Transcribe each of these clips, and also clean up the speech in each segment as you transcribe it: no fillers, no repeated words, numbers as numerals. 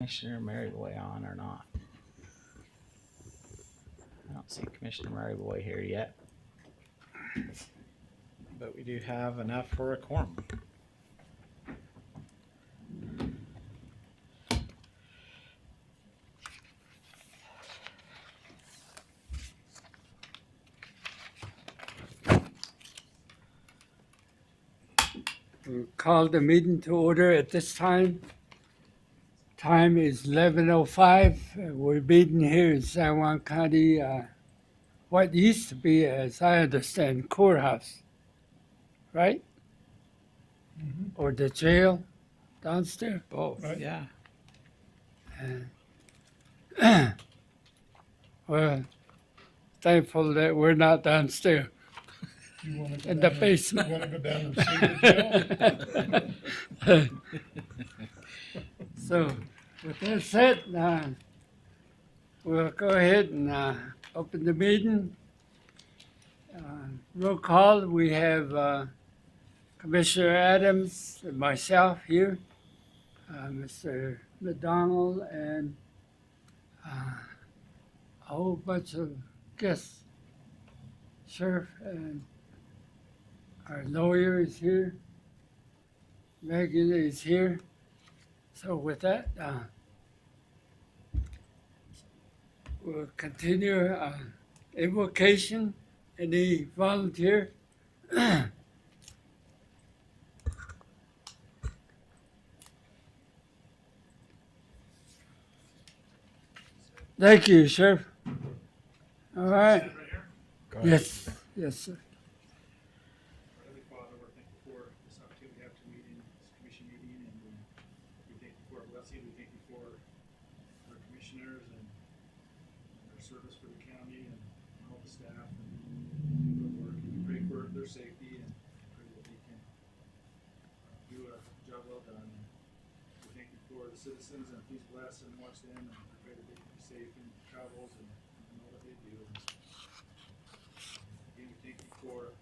Commissioner Maryboy on or not. I don't see Commissioner Maryboy here yet. But we do have enough for a quorum. We'll call the meeting to order at this time. Time is 11:05. We're meeting here in San Juan County, what used to be, as I understand, courthouse, right? Or the jail downstairs. Both, Right. yeah. And well, thankful that we're not downstairs You wanna go in the down basement. You wanna go down and see the jail? So, with that said, we'll go ahead and open the meeting. Roll call, we have Commissioner Adams and myself here, Mr. McDonald, and a whole bunch of guests. Sheriff and our lawyer is here. Megan is here. So with that, we'll continue invocation. Any volunteer? Thank you, Sheriff. All right. Yes, yes, sir. Heavenly Father, we're thankful for this opportunity we have to meet in this commission meeting, and we thank you for our blessing. We thank you for our commissioners and their service for the county and all the staff and the work. And we pray for their safety and pray that they can do a job well done. And we thank you for the citizens, and please bless and watch them, and we pray that they can be safe in travels and all that they do. Again, we thank you for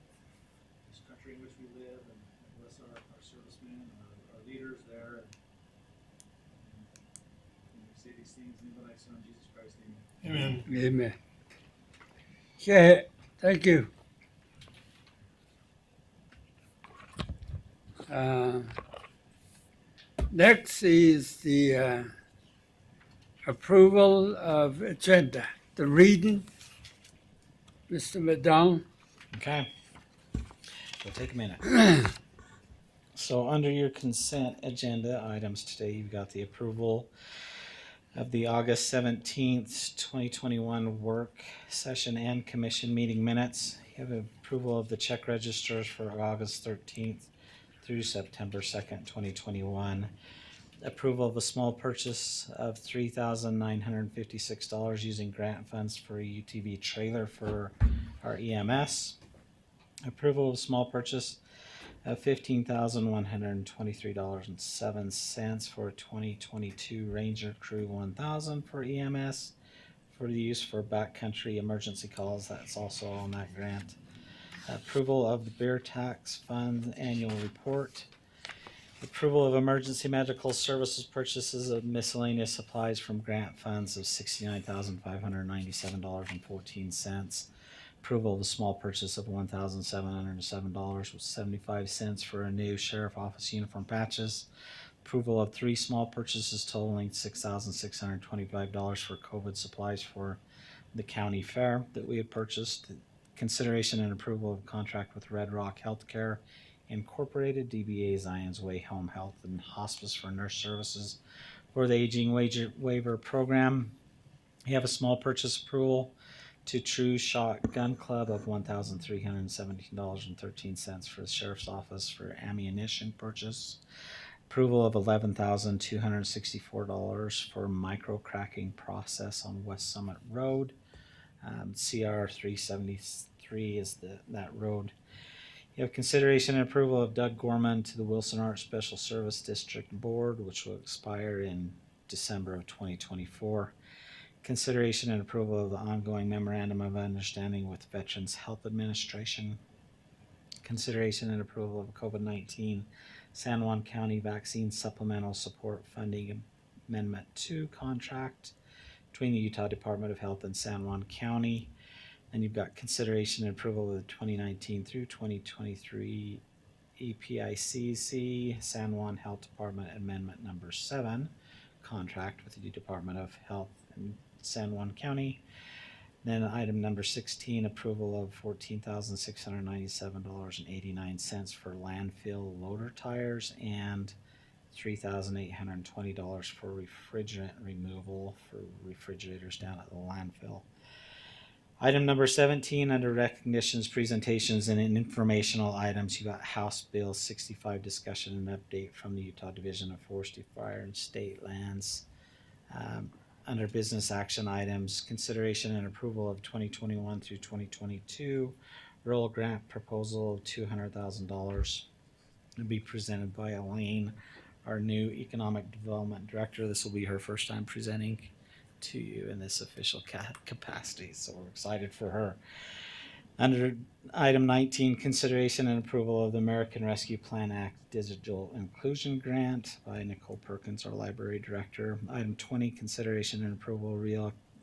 this country in which we live, and bless our servicemen, our leaders there. And we say these things in the name of thy Son, Jesus Christ, amen. Amen. Amen. Okay, thank you. Next is the approval of agenda, the reading. Mr. McDonald. Okay. We'll take a minute. So under your consent agenda items today, you've got the approval of the August 17th, 2021 work session and commission meeting minutes. You have approval of the check registers for August 13th through September 2nd, 2021. Approval of a small purchase of $3,956 using grant funds for a UTV trailer for our EMS. Approval of a small purchase of $15,123.07 for a 2022 Ranger Crew 1000 for EMS for the use for backcountry emergency calls. That's also on that grant. Approval of the beer tax fund annual report. Approval of emergency medical services purchases of miscellaneous supplies from grant funds of $69,597.14. Approval of a small purchase of $1,707.75 for a new sheriff office uniform patches. Approval of 3 small purchases totaling $6,625 for COVID supplies for the county fair that we had purchased. Consideration and approval of contract with Red Rock Healthcare Incorporated, DBA Zion's Way Home Health and Hospice for nurse services for the aging waiver program. You have a small purchase approval to True Shot Gun Club of $1,317.13 for the sheriff's office for ammunition purchase. Approval of $11,264 for micro cracking process on West Summit Road. CR 373 is that road. You have consideration and approval of Doug Gorman to the Wilson Arts Special Service District Board, which will expire in December of 2024. Consideration and approval of the ongoing memorandum of understanding with Veterans Health Administration. Consideration and approval of COVID-19 San Juan County Vaccine Supplemental Support Funding Amendment 2 contract between the Utah Department of Health and San Juan County. And you've got consideration and approval of the 2019 through 2023 EPICC San Juan Health Department Amendment Number 7 contract with the Department of Health in San Juan County. Then item number 16, approval of $14,697.89 for landfill loader tires and $3,820 for refrigerant removal for refrigerators down at the landfill. Item number 17, under recognitions, presentations, and informational items, you got House Bill 65 discussion and update from the Utah Division of Forestry, Fire, and State Lands. Under business action items, consideration and approval of 2021 through 2022 rural grant proposal of $200,000 to be presented by Elaine, our new Economic Development Director. This will be her first time presenting to you in this official capacity, so we're excited for her. Under item 19, consideration and approval of the American Rescue Plan Act Digital Inclusion Grant by Nicole Perkins, our library director. Item 20, consideration and approval of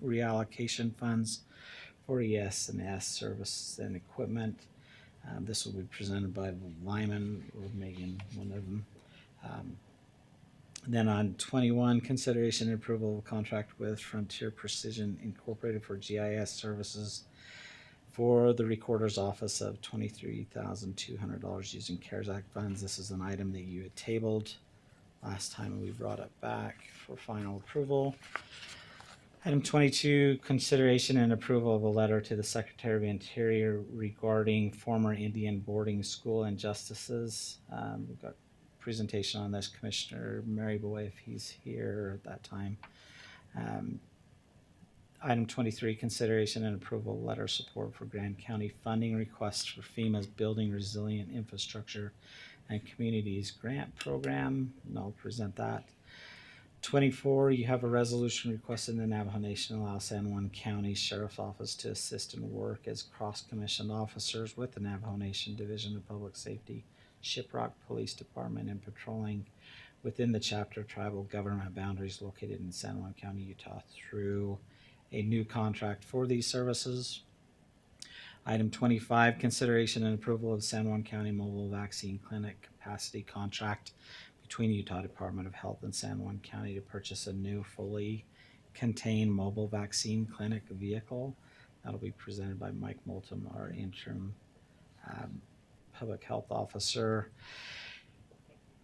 reallocation funds for ES&S services and equipment. This will be presented by Lyman or Megan, one of them. Then on 21, consideration and approval of a contract with Frontier Precision Incorporated for GIS services for the Recorder's Office of $23,200 using CARES Act funds. This is an item that you had tabled last time, and we brought it back for final approval. Item 22, consideration and approval of a letter to the Secretary of Interior regarding former Indian boarding school injustices. We've got presentation on this, Commissioner Maryboy, if he's here at that time. Item 23, consideration and approval of letter of support for Grand County funding requests for FEMA's Building Resilient Infrastructure and Communities Grant Program, and I'll present that. 24, you have a resolution requesting the Navajo Nation allow San Juan County Sheriff's Office to assist and work as cross-commissioned officers with the Navajo Nation Division of Public Safety, Shiprock Police Department, and patrolling within the chapter tribal government boundaries located in San Juan County, Utah, through a new contract for these services. Item 25, consideration and approval of San Juan County Mobile Vaccine Clinic capacity contract between the Utah Department of Health and San Juan County to purchase a new fully contained mobile vaccine clinic vehicle. That'll be presented by Mike Moulton, our interim public health officer.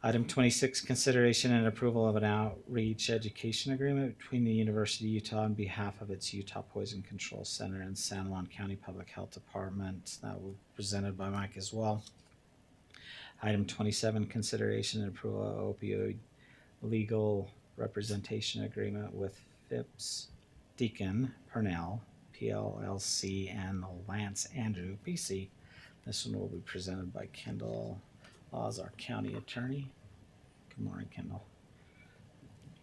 Item 26, consideration and approval of an outreach education agreement between the University of Utah on behalf of its Utah Poison Control Center and San Juan County Public Health Department. That will be presented by Mike as well. Item 27, consideration and approval of opioid legal representation agreement with Phipps, Deacon, Purnell, PLLC, and Lance Andrew, PC. This one will be presented by Kendall Laws, our county attorney. Good morning, Kendall.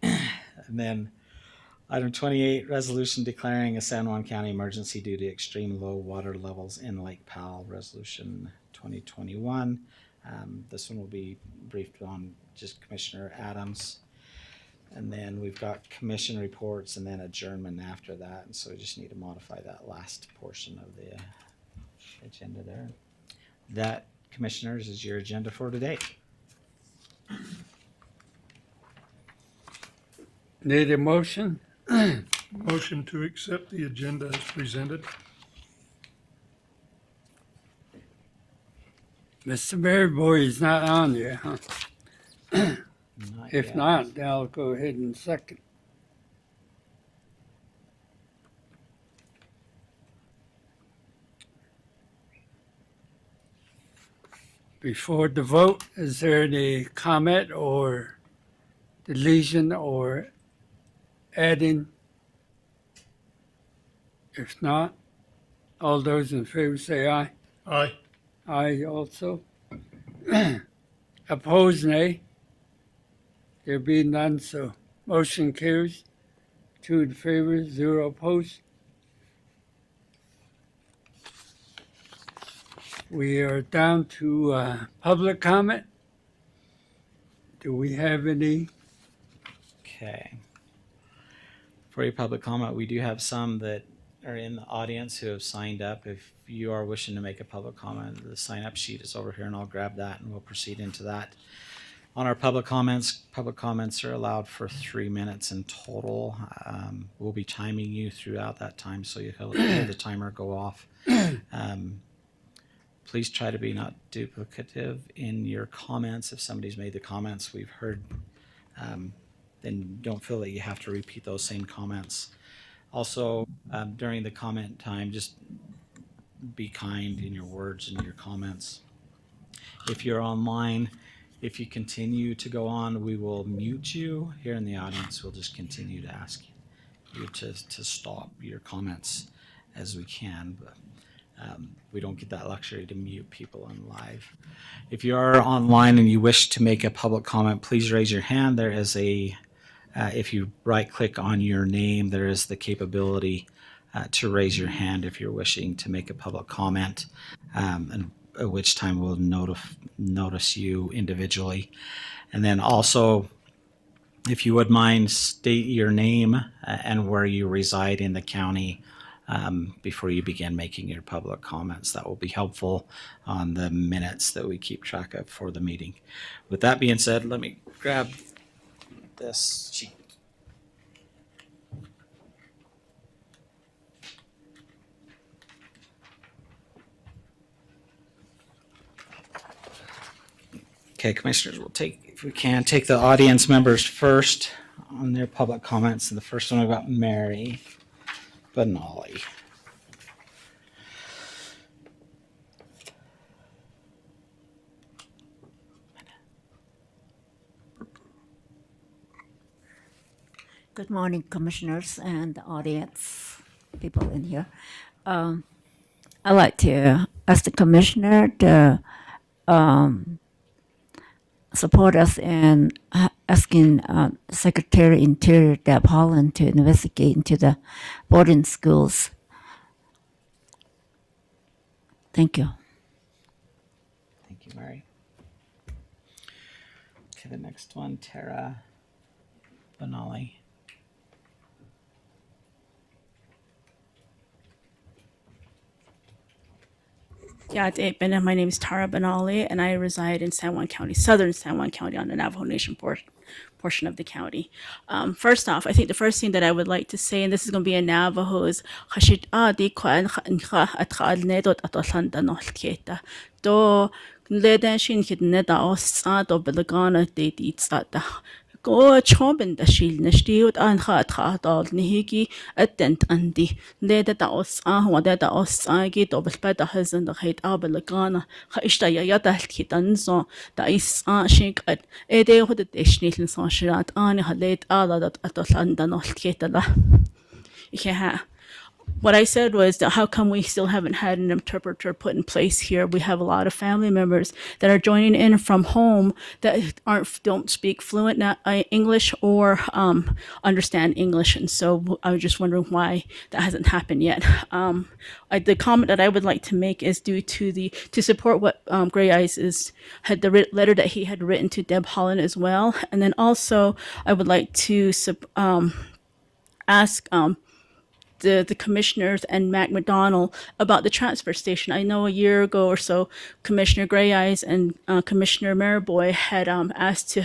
And then item 28, resolution declaring a San Juan County emergency due to extreme low water levels in Lake Powell, resolution 2021. This one will be briefed on just Commissioner Adams. And then we've got commission reports and then adjournment after that. And so we just need to modify that last portion of the agenda there. That, Commissioners, is your agenda for today. Need a motion? Motion to accept the agenda as presented. Mr. Maryboy is not on there, huh? Not If yet. not, then I'll go ahead and second. Before the vote, is there any comment or deletion or adding? If not, all those in favor say aye. Aye. Aye also. Opposed, nay. There be none, so motion carries. 2 in favor, 0 opposed. We are down to public comment. Do we have any? Okay. for your public comment. We do have some that are in the audience who have signed up. If you are wishing to make a public comment, the sign up sheet is over here, and I'll grab that and we'll proceed into that. On our public comments are allowed for 3 minutes in total. We'll be timing you throughout that time, so you'll hear the timer go off. Please try to be not duplicative in your comments. If somebody's made the comments we've heard, then don't feel that you have to repeat those same comments. Also, during the comment time, just be kind in your words and your comments. If you're online, if you continue to go on, we will mute you. Here in the audience, we'll just continue to ask you to stop your comments as we can, but we don't get that luxury to mute people on live. If you are online and you wish to make a public comment, please raise your hand. There is if you right-click on your name, there is the capability to raise your hand if you're wishing to make a public comment, and at which time we'll notice you individually. And then also, if you would mind, state your name and where you reside in the county before you begin making your public comments. That will be helpful on the minutes that we keep track of for the meeting. With that being said, let me grab this sheet. Okay, commissioners, we'll if we can, take the audience members first on their public comments. And the first one, we've got Mary Benally. Good morning, commissioners and the audience, people in here. I'd like to ask the commissioner to support us in asking Secretary Interior Deb Haaland to investigate into the boarding schools. Thank you. Thank you, Mary. Okay, the next one, Tara Benally. Yeah, my name is Tara Benali, and I reside in San Juan County, southern San Juan County, on the Navajo Nation portion of the county. First off, I think the first thing that I would like to say, and this is going to be in Navajo, is go chobin da shil nashtiut an khat khatal nihigi attent andi leda da os wada da os gi dobel bada hazan da khait abelagana khaishta ya da khitan so da is shink at ede hod de shnil so shirat an halet ala da atlan da no khitala yeah. What I said was that how come we still haven't had an interpreter put in place here? We have a lot of family members that are joining in from home that don't speak fluent English or understand English, and so I was just wondering why that hasn't happened yet. The comment that I would like to make is due to support what Gray Eyes had the letter that he had written to Deb Haaland as well, and then also I would like to ask. The commissioners and Mac McDonald about the transfer station. I know a year ago or so, Commissioner Gray Eyes and Commissioner Mariboy had asked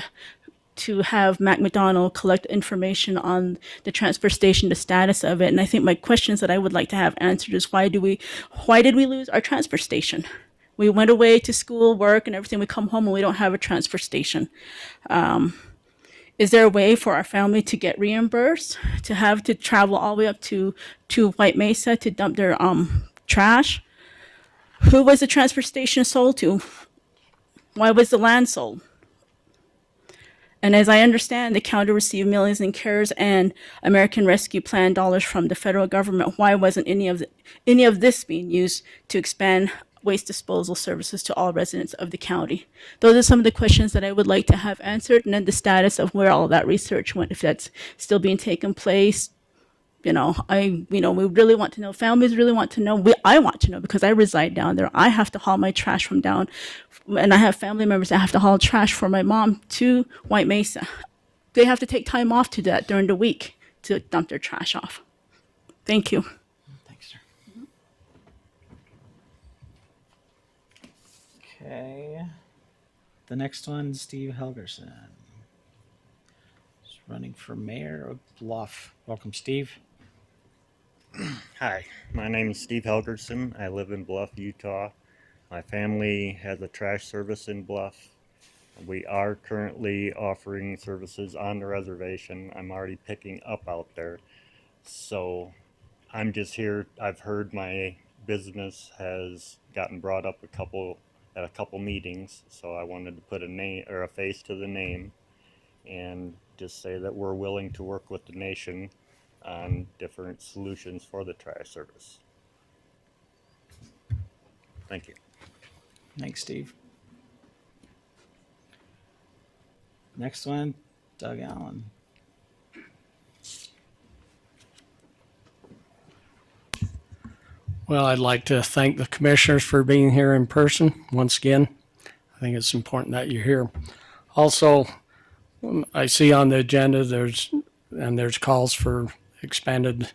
to have Mac McDonald collect information on the transfer station, the status of it. And I think my questions that I would like to have answered is why did we lose our transfer station? We went away to school, work, and everything. We come home and we don't have a transfer station. Is there a way for our family to get reimbursed, to have to travel all the way up to White Mesa to dump their trash? Who was the transfer station sold to? Why was the land sold? And as I understand, the county received millions in CARES and American Rescue Plan dollars from the federal government. Why wasn't any of this being used to expand waste disposal services to all residents of the county? Those are some of the questions that I would like to have answered, and then the status of where all of that research went, if that's still being taken place. We really want to know. Families really want to know. I want to know because I reside down there. I have to haul my trash from down, and I have family members that have to haul trash for my mom to White Mesa. They have to take time off to do that during the week to dump their trash off. Thank you. Thanks, sir. Okay. The next one, Steve Helgerson. He's running for mayor of Bluff. Welcome, Steve. Hi, my name is Steve Helgerson. I live in Bluff, Utah. My family has a trash service in Bluff. We are currently offering services on the reservation. I'm already picking up out there. So I'm just here. I've heard my business has gotten brought up at a couple meetings. So I wanted to put a name or a face to the name and just say that we're willing to work with the nation on different solutions for the trash service. Thank you. Thanks, Steve. Next one, Doug Allen. Well, I'd like to thank the commissioners for being here in person once again. I think it's important that you're here. Also, I see on the agenda there's calls for expanded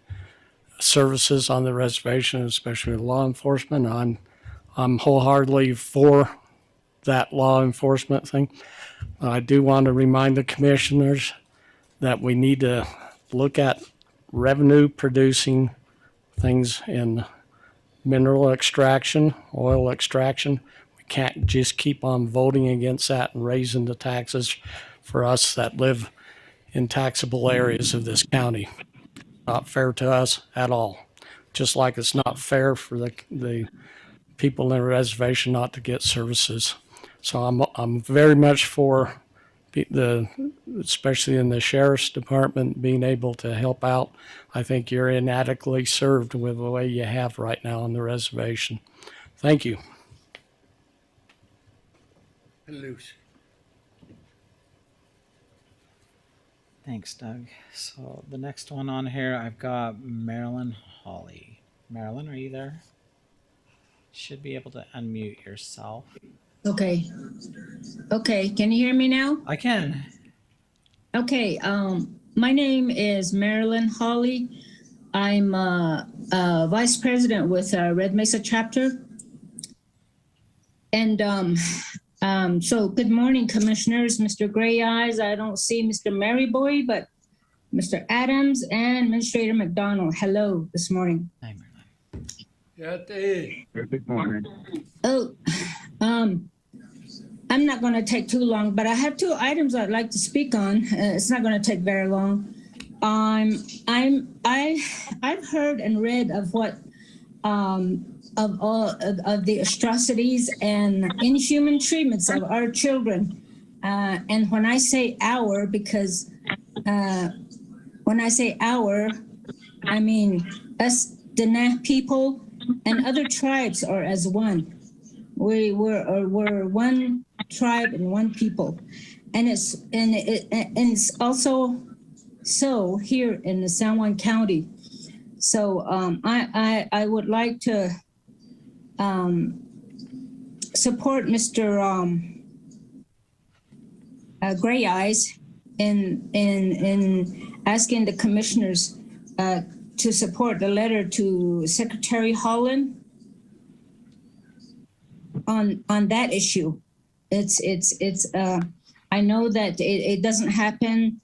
services on the reservation, especially with law enforcement. I'm wholeheartedly for that law enforcement thing. I do want to remind the commissioners that we need to look at revenue producing things in mineral extraction, oil extraction. We can't just keep on voting against that and raising the taxes for us that live in taxable areas of this county. Not fair to us at all. Just like it's not fair for the people in the reservation not to get services. So I'm very much for especially in the sheriff's department, being able to help out. I think you're inadequately served with the way you have right now on the reservation. Thank you. Loose. Thanks, Doug. So the next one on here, I've got Marilyn Hawley. Marilyn, are you there? Should be able to unmute yourself. Okay. Okay, can you hear me now? I can. Okay, my name is Marilyn Hawley. I'm vice president with Red Mesa chapter. And so good morning, commissioners, Mr. Gray Eyes. I don't see Mr. Maryboy, but Mr. Adams and Administrator McDonald. Hello this morning. Hi, Marilyn. Good morning. Oh, I'm not going to take too long, but I have two items I'd like to speak on. It's not going to take very long. I've heard and read of what of all of the atrocities and inhuman treatments of our children. And when I say our, because when I say our, I mean us Diné people and other tribes are as one. We're one tribe and one people, and it's also so here in the San Juan County. So I would like to support Mr. Gray Eyes in asking the commissioners to support the letter to Secretary Holland on that issue. It's I know that it doesn't happen.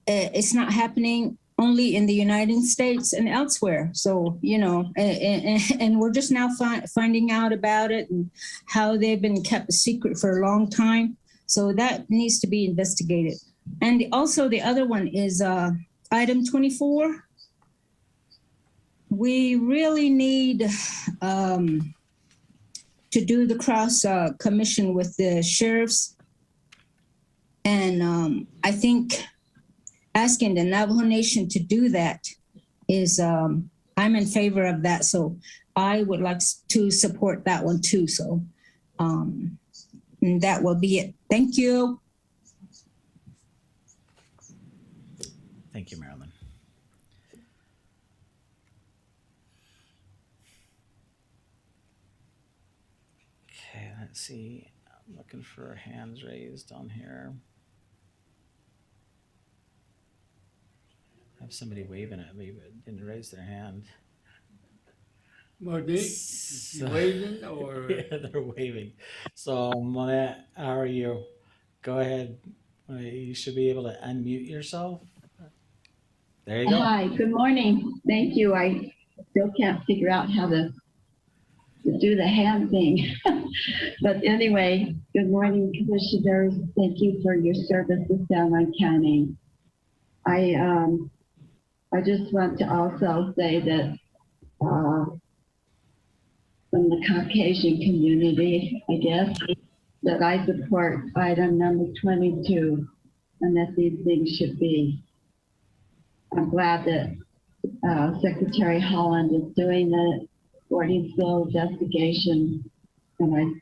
It's not happening only in the United States and elsewhere. So, you know, and we're just now finding out about it and how they've been kept a secret for a long time. So that needs to be investigated. And also the other one is item 24. We really need to do the cross commission with the sheriffs. And I think asking the Navajo Nation to do that is, I'm in favor of that. So I would like to support that one too. So and that will be it. Thank you. Thank you, Marilyn. Okay, let's see. I'm looking for hands raised on here. have somebody waving at me, but didn't raise their hand. Monique, is she So- waving or? Yeah, they're waving. So, Monette, how are you? Go ahead. You should be able to unmute yourself. There you go. Hi, good morning. Thank you. I still can't figure out how to do the hand thing. But anyway, good morning, commissioners. Thank you for your service to San Juan County. I just want to also say that from the Caucasian community, I guess, that I support item number 22 and that these things should be. I'm glad that Secretary Holland is doing the boarding school investigation. And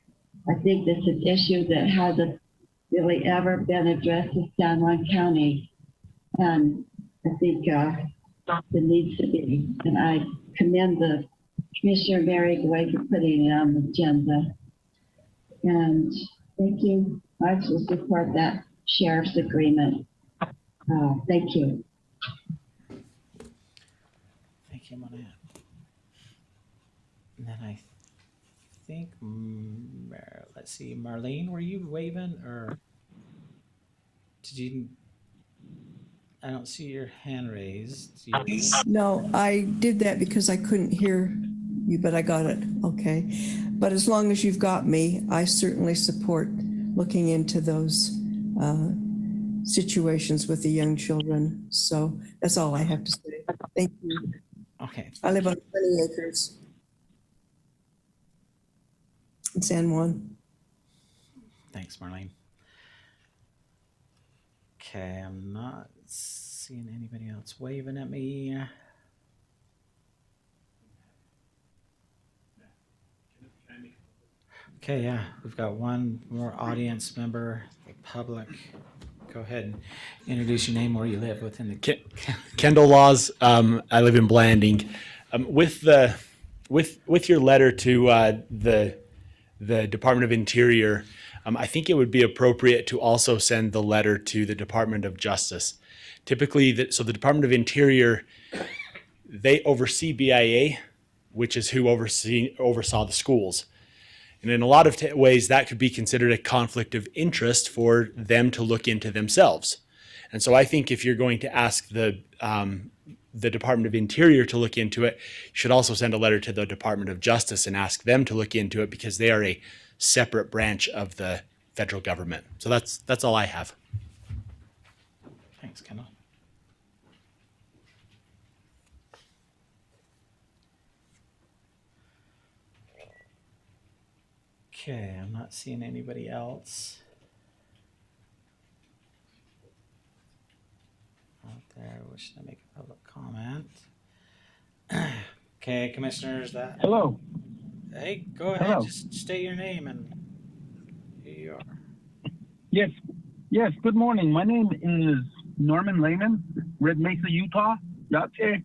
I think this is an issue that hasn't really ever been addressed in San Juan County. And I think it needs to be. And I commend the Commissioner Mary Goulet for putting it on the agenda. And thank you. I will support that sheriff's agreement. Thank you. Thank you, Monette. And then I think, let's see, Marlene, were you waving or did you? I don't see your hand raised. No, I did that because I couldn't hear you, but I got it. Okay. But as long as you've got me, I certainly support looking into those situations with the young children. So that's all I have to say. Thank you. Okay. I live on 20 acres in San Juan. Thanks, Marlene. Okay, I'm not seeing anybody else waving at me. Okay, yeah, we've got one more audience member, the public. Go ahead and introduce your name, where you live within the. Kendall Laws. I live in Blanding. With your letter to the Department of Interior, I think it would be appropriate to also send the letter to the Department of Justice. Typically, the Department of Interior, they oversee BIA, which is who oversaw the schools. And in a lot of ways, that could be considered a conflict of interest for them to look into themselves. And so I think if you're going to ask the Department of Interior to look into it, you should also send a letter to the Department of Justice and ask them to look into it because they are a separate branch of the federal government. So that's all I have. Thanks, Kendall. Okay, I'm not seeing anybody else out there wishing to make a public comment. Okay, commissioners, that. Hello. Hey, go ahead. Hello. Just state your name and who you are. Yes. Yes. Good morning. My name is Norman Lehman, Red Mesa, Utah. Yate.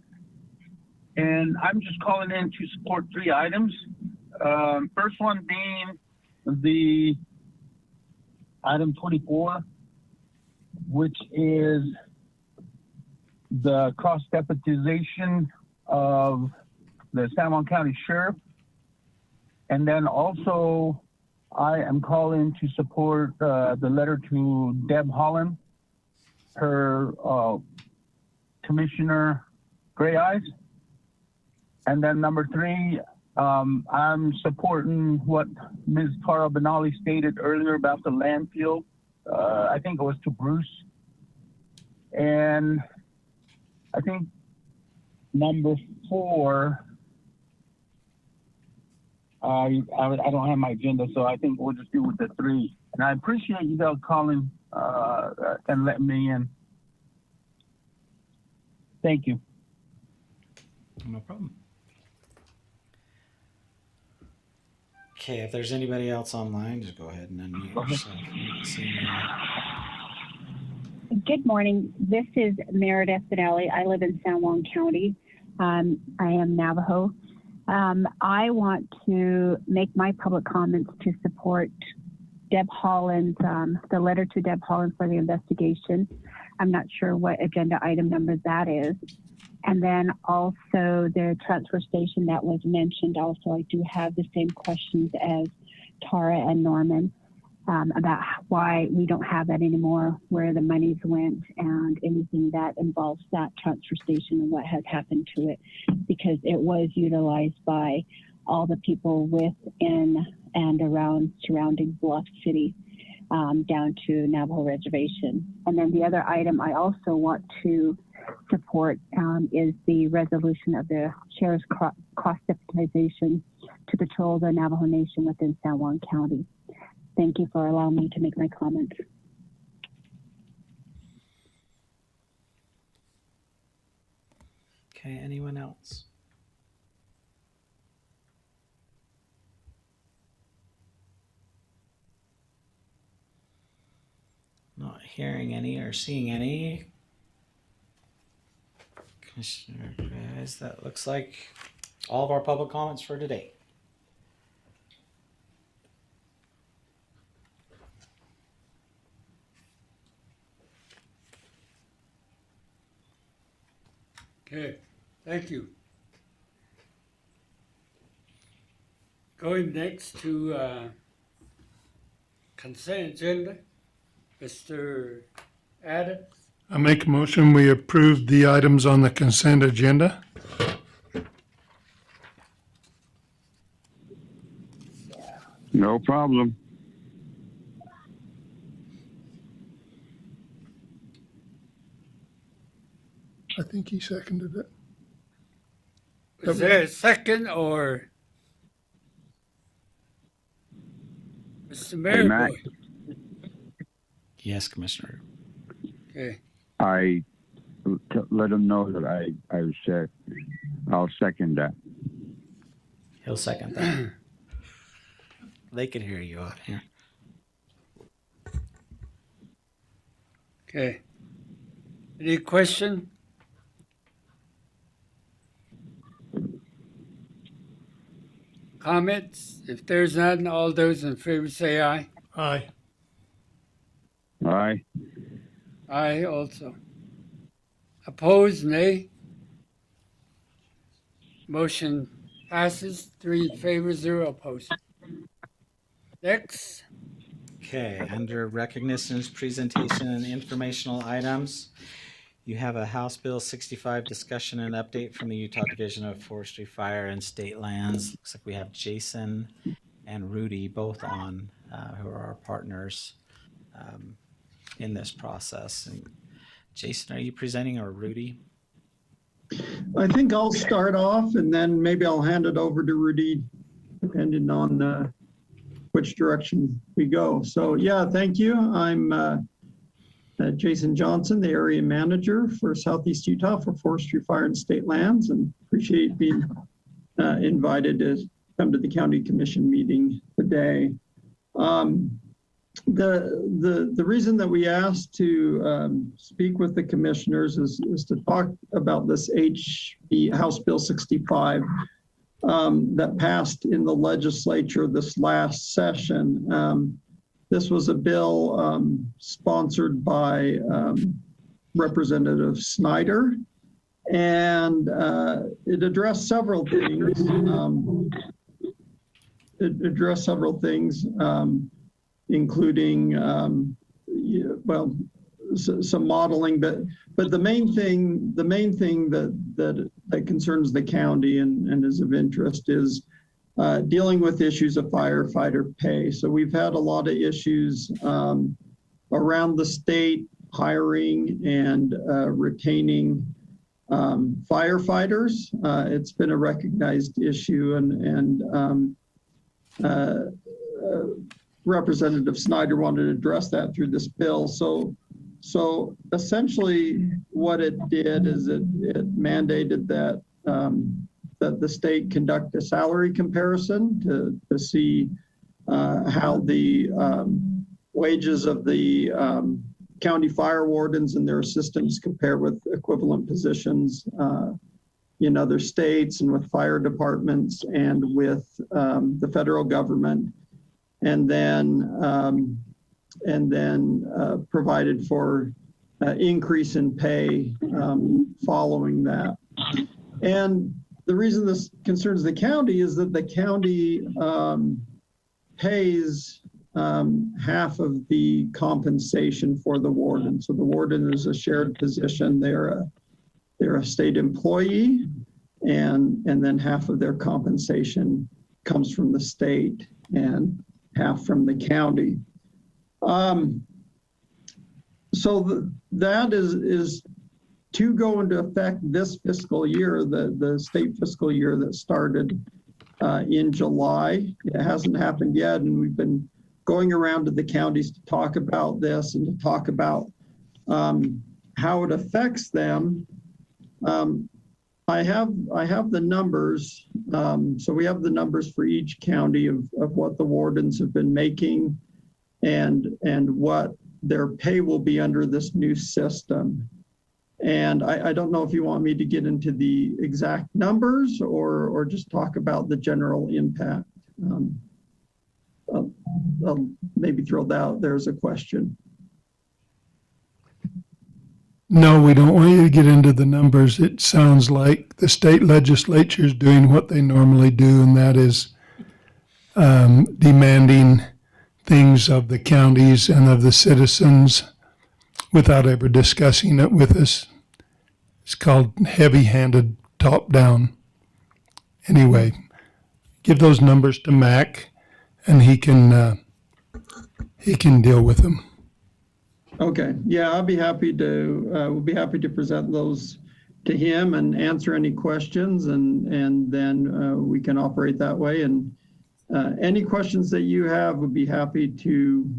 And I'm just calling in to support 3 items. First one being the item 24, which is the cross deputization of the San Juan County Sheriff. And then also I am calling to support the letter to Deb Holland, her Commissioner Gray Eyes. And then number 3, I'm supporting what Ms. Tara Benali stated earlier about the landfill. I think it was to Bruce. And I think number 4, I don't have my agenda, so I think we'll just do with the 3. And I appreciate you guys calling and letting me in. Thank you. No problem. Okay, if there's anybody else online, just go ahead and unmute yourself. I'm not seeing you. Good morning. This is Meredith Benelli. I live in San Juan County. I am Navajo. I want to make my public comments to support Deb Holland, the letter to Deb Holland for the investigation. I'm not sure what agenda item number that is. And then also the transfer station that was mentioned also, I do have the same questions as Tara and Norman about why we don't have that anymore, where the monies went, and anything that involves that transfer station and what has happened to it, because it was utilized by all the people within and around surrounding Bluff City down to Navajo Reservation. And then the other item I also want to support is the resolution of the sheriff's cost deputization to patrol the Navajo Nation within San Juan County. Thank you for allowing me to make my comments. Okay, anyone else? Not hearing any or seeing any. Commissioner, guys, that looks like all of our public comments for today. Okay, thank you. Going next to consent agenda, Mr. Adams. I make a motion, we approve the items on the consent agenda. No problem. I think he seconded it. Is there a second or? Mr. Mayor, Mac. Yes, Commissioner. okay, I let him know that I said I'll second that. He'll second that. They can hear you out here. okay. Any question? Comments? If there's none, all those in favor say aye. Aye. Aye. Aye also. Opposed, nay. Motion passes, 3 in favor, 0 opposed. Next, Okay, under recognitions, presentation, and informational items, you have a House Bill 65 discussion and update from the Utah Division of Forestry, Fire, and State Lands. Looks like we have Jason and Rudy both on, who are our partners in this process. And Jason, are you presenting, or Rudy? I think I'll start off and then maybe I'll hand it over to Rudy, depending on which direction we go. So yeah, thank you. I'm Jason Johnson, the area manager for Southeast Utah for Forestry, Fire, and State Lands, and appreciate being invited to come to the county commission meeting today. The reason that we asked to speak with the commissioners is to talk about this House Bill 65 that passed in the legislature this last session. This was a bill sponsored by Representative Snyder, and it addressed several things. Including some modeling, but the main thing that concerns the county and is of interest is dealing with issues of firefighter pay. So we've had a lot of issues around the state hiring and retaining firefighters. It's been a recognized issue, and Representative Snyder wanted to address that through this bill. So essentially what it did is it mandated that that the state conduct a salary comparison to see how the wages of the county fire wardens and their assistants compare with equivalent positions in other states and with fire departments and with the federal government. And then provided for increase in pay following that. And the reason this concerns the county is that the county pays half of the compensation for the warden. So the warden is a shared position. They're a state employee, and then half of their compensation comes from the state and half from the county. So that is to go into effect this fiscal year, the state fiscal year that started in July. It hasn't happened yet, and we've been going around to the counties to talk about this and to talk about how it affects them. I have the numbers. So we have the numbers for each county of what the wardens have been making and what their pay will be under this new system. And I don't know if you want me to get into the exact numbers or just talk about the general impact. I'll maybe throw that out there as a question. No, we don't want you to get into the numbers. It sounds like the state legislature is doing what they normally do, and that is demanding things of the counties and of the citizens without ever discussing it with us. It's called heavy-handed top-down. Anyway, give those numbers to Mac, and he can deal with them. Okay, yeah, I'll be happy to, we'll be happy to present those to him and answer any questions, and then we can operate that way. And any questions that you have, would be happy to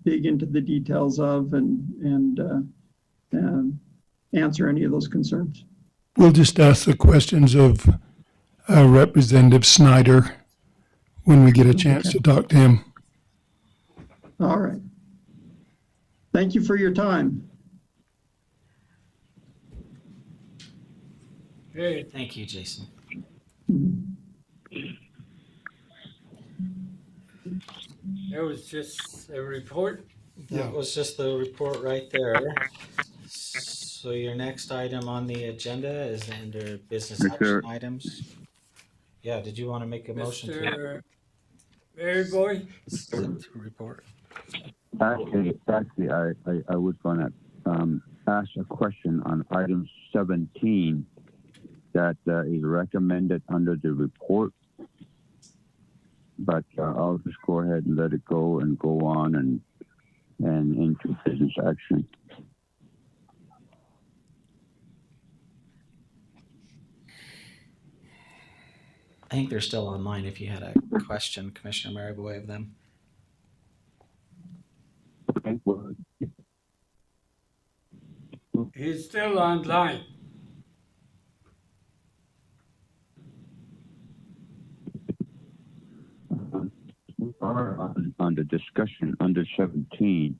dig into the details of and answer any of those concerns. We'll just ask the questions of Representative Snyder when we get a chance to talk to him. All right. Thank you for your time. Hey, Thank you, Jason. that was just a report. That was just the report right there. So your next item on the agenda is under business action items. Yeah, did you want to make a motion to Mr. Mary Boy? report? Actually, I was going to ask a question on item 17 that is recommended under the report, but I'll just go ahead and let it go and go on and into business action. I think they're still online if you had a question, Commissioner Maryboy, of them. Okay, well, He's still online. we are on the discussion under 17.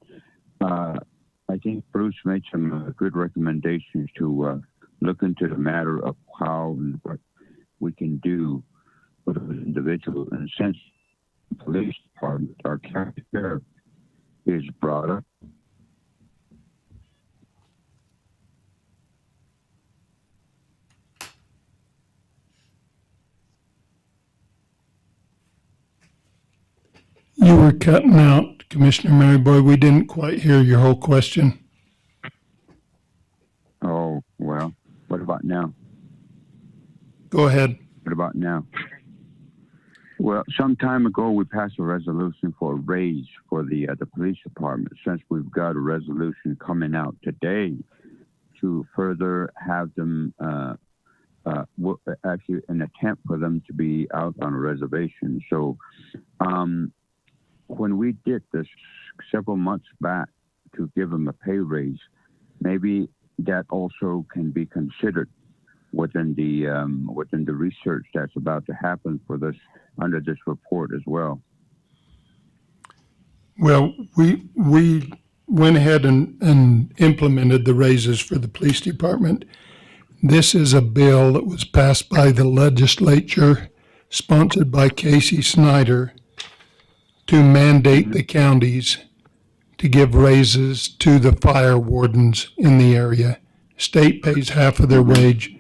I think Bruce made some good recommendations to look into the matter of how and what we can do for those individuals. And since the police department, our county sheriff, is brought up, You were cutting out, Commissioner Maryboy. We didn't quite hear your whole question. oh, well, what about now? Go ahead. What about now? Well, some time ago, we passed a resolution for a raise for the police department. Since we've got a resolution coming out today to further have them, actually an attempt for them to be out on a reservation. So when we did this several months back to give them a pay raise, maybe that also can be considered within the research that's about to happen for this under this report as well. Well, we went ahead and implemented the raises for the police department. This is a bill that was passed by the legislature, sponsored by Casey Snyder, to mandate the counties to give raises to the fire wardens in the area. State pays half of their wage.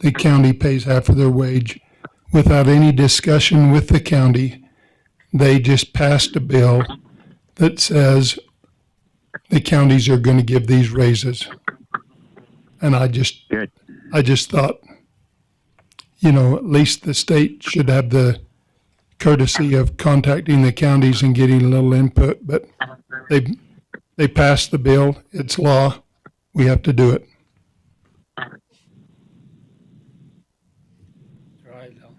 The county pays half of their wage. Without any discussion with the county, they just passed a bill that says the counties are going to give these raises. And I just thought, at least the state should have the courtesy of contacting the counties and getting a little input, but they passed the bill. It's law. We have to do it. Right on.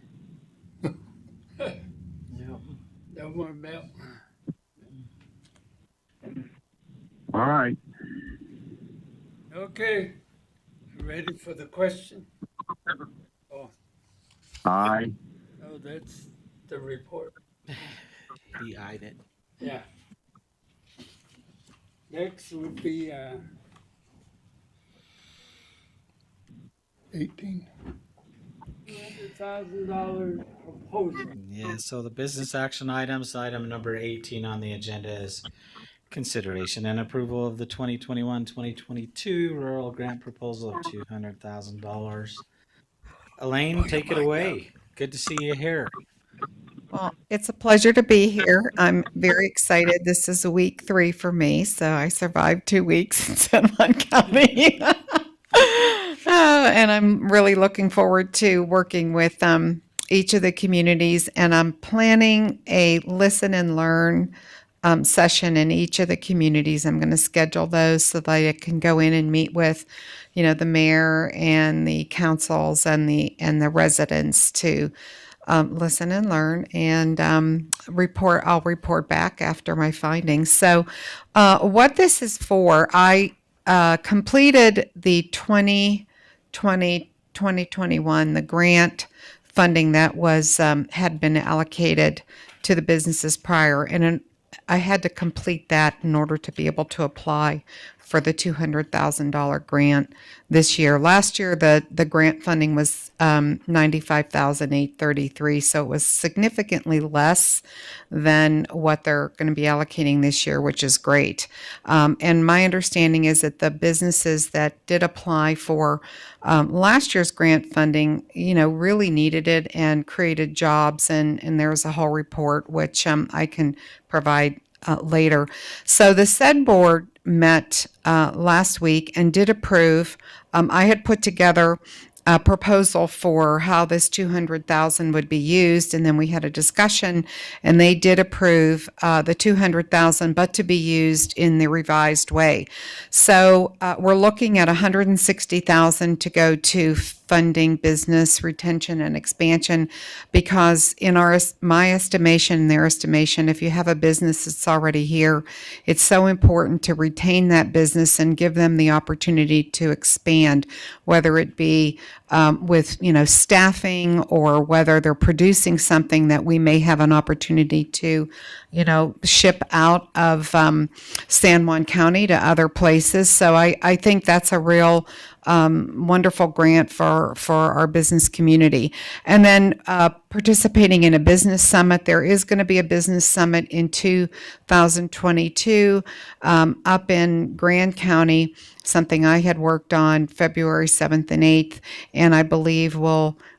No more milk. All right. Okay. Ready for the question? Oh, Aye. no, that's the report. He eyed it. Yeah. Next would be, 18. $200,000 proposal. Yeah, so the business action items, item number 18 on the agenda is consideration and approval of the 2021-2022 rural grant proposal of $200,000. Elaine, take it away. Good to see you here. Well, it's a pleasure to be here. I'm very excited. This is week 3 for me, so I survived 2 weeks in San Juan County. And I'm really looking forward to working with each of the communities, and I'm planning a listen and learn session in each of the communities. I'm going to schedule those so that I can go in and meet with, the mayor and the councils and the residents to listen and learn and report. I'll report back after my findings. So, what this is for, I completed the 2021, the grant funding that was had been allocated to the businesses prior, and I had to complete that in order to be able to apply for the $200,000 grant this year. Last year, the grant funding was $95,833, so it was significantly less than what they're going to be allocating this year, which is great. And my understanding is that the businesses that did apply for last year's grant funding, really needed it and created jobs, and there was a whole report which I can provide later. So the said board met last week and did approve. I had put together a proposal for how this $200,000 would be used, and then we had a discussion, and they did approve the $200,000, but to be used in the revised way. So we're looking at $160,000 to go to funding business retention and expansion, because in my estimation and their estimation, if you have a business that's already here, it's so important to retain that business and give them the opportunity to expand, whether it be with staffing, or whether they're producing something that we may have an opportunity to ship out of San Juan County to other places. So I think that's a real wonderful grant for our business community. And then participating in a business summit. There is going to be a business summit in 2022 up in Grand County, something I had worked on February 7th and 8th, and I believe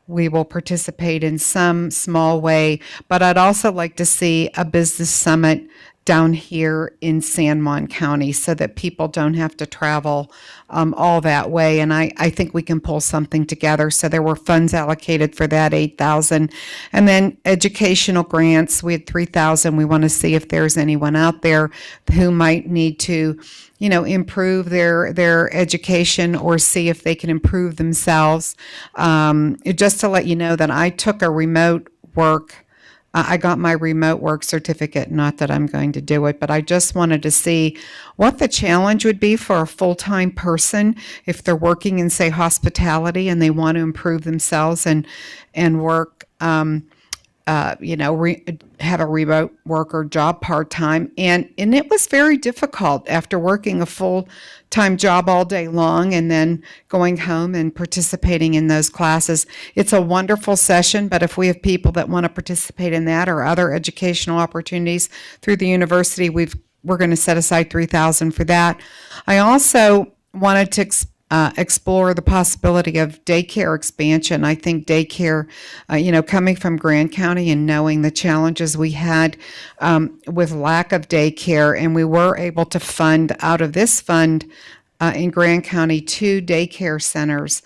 we will participate in some small way. But I'd also like to see a business summit down here in San Juan County so that people don't have to travel all that way. And I think we can pull something together. So there were funds allocated for that, $8,000. And then educational grants, we had $3,000. We want to see if there's anyone out there who might need to improve their education, or see if they can improve themselves. Just to let you know that I took a remote work. I got my remote work certificate, not that I'm going to do it, but I just wanted to see what the challenge would be for a full-time person if they're working in, say, hospitality, and they want to improve themselves and work, have a remote worker job part-time. And it was very difficult after working a full-time job all day long and then going home and participating in those classes. It's a wonderful session, but if we have people that want to participate in that or other educational opportunities through the university, we've we're going to set aside 3,000 for that. I also wanted to explore the possibility of daycare expansion. I think daycare, coming from Grand County and knowing the challenges we had with lack of daycare, and we were able to fund out of this fund in Grand County 2 daycare centers.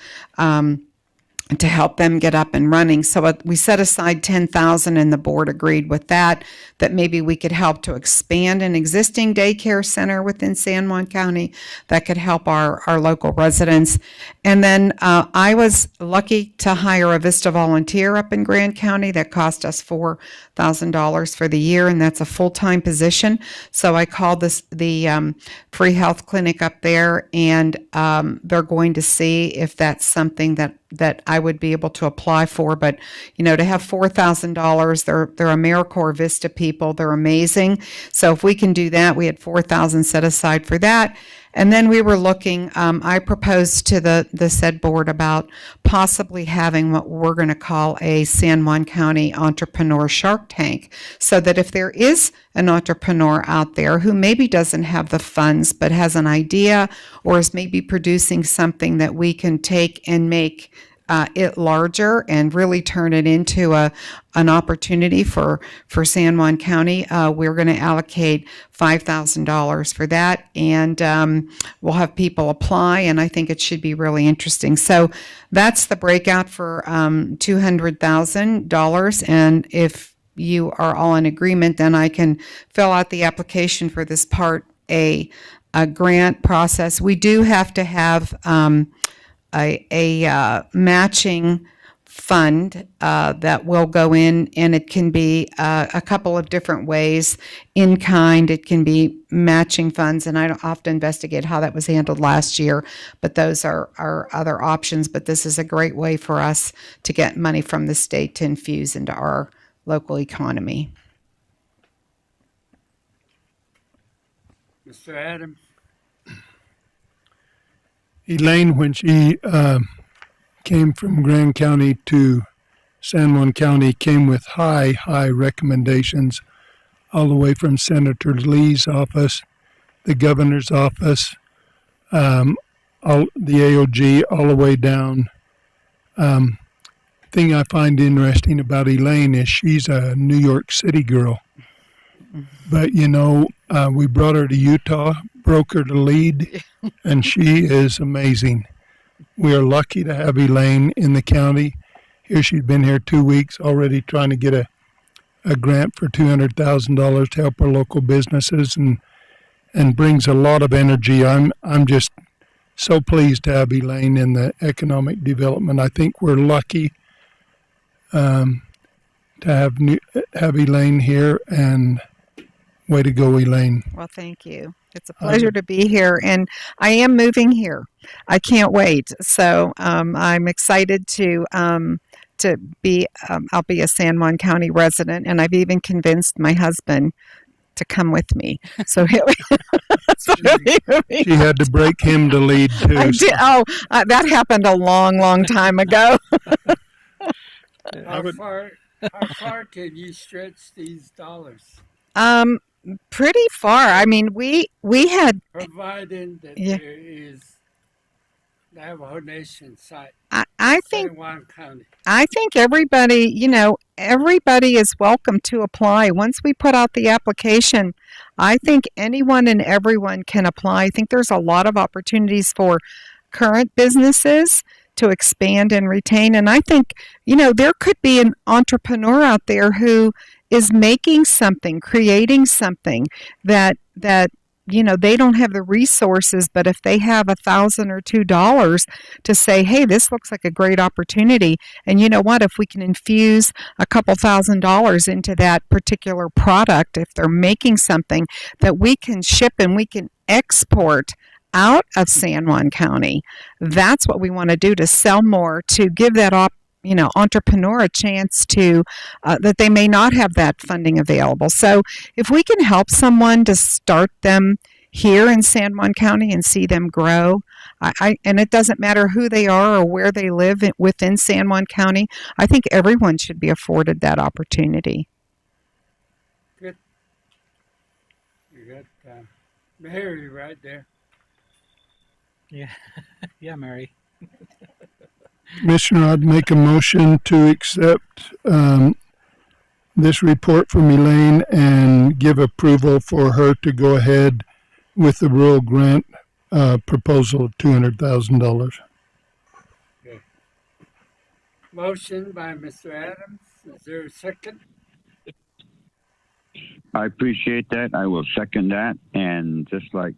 To help them get up and running. So we set aside 10,000 and the board agreed with that maybe we could help to expand an existing daycare center within San Juan County that could help our local residents. And then I was lucky to hire a Vista volunteer up in Grand County that cost us $4,000 for the year, and that's a full-time position. So I called the free health clinic up there, and they're going to see if that's something that I would be able to apply for. But, to have $4,000, they're AmeriCorps Vista people. They're amazing. So if we can do that, we had $4,000 set aside for that. And then we were looking, I proposed to the said board about possibly having what we're going to call a San Juan County Entrepreneur Shark Tank, so that if there is an entrepreneur out there who maybe doesn't have the funds but has an idea or is maybe producing something that we can take and make it larger and really turn it into an opportunity for San Juan County, we're going to allocate $5,000 for that, and we'll have people apply, and I think it should be really interesting. So that's the breakout for $200,000, and if you are all in agreement, then I can fill out the application for this Part A grant process. We do have to have a matching fund that will go in, and it can be a couple of different ways. In kind, it can be matching funds, and I don't have to investigate how that was handled last year, but those are other options. But this is a great way for us to get money from the state to infuse into our local economy. Mr. Adams? Elaine, when she came from Grand County to San Juan County, came with high recommendations all the way from Senator Lee's office, the governor's office, the AOG, all the way down. Thing I find interesting about Elaine is she's a New York City girl. But, we brought her to Utah, broke her to lead, and she is amazing. We are lucky to have Elaine in the county. Here she's been here 2 weeks already trying to get a grant for $200,000 to help our local businesses and brings a lot of energy. I'm just so pleased to have Elaine in the economic development. I think we're lucky to have Elaine here, and way to go, Elaine. Well, thank you. It's a pleasure to be here, and I am moving here. I can't wait. So I'm excited to be. I'll be a San Juan County resident, and I've even convinced my husband to come with me. So she had to break him to lead too. I did. Oh, that happened a long time ago. How far can you stretch these dollars? Pretty far. I mean, we had, Providing that Yeah. there is Navajo-Nation site, I think San Juan County. I think everybody is welcome to apply. Once we put out the application, I think anyone and everyone can apply. I think there's a lot of opportunities for current businesses to expand and retain. And I think, there could be an entrepreneur out there who is making something, creating something that they don't have the resources, but if they have $1,000 or $2 to say, hey, this looks like a great opportunity, and you know what, if we can infuse a couple $1,000s into that particular product, if they're making something that we can ship and we can export out of San Juan County, that's what we want to do, to sell more, to give that entrepreneur a chance to that they may not have that funding available. So if we can help someone to start them here in San Juan County and see them grow, and it doesn't matter who they are or where they live within San Juan County, I think everyone should be afforded that opportunity. Good. You got Mary right there. Yeah, yeah, Mary. Commissioner, I'd make a motion to accept this report from Elaine and give approval for her to go ahead with the rural grant proposal of $200,000. Okay. Motion by Mr. Adams. Is there a second? I appreciate that. I will second that. And just like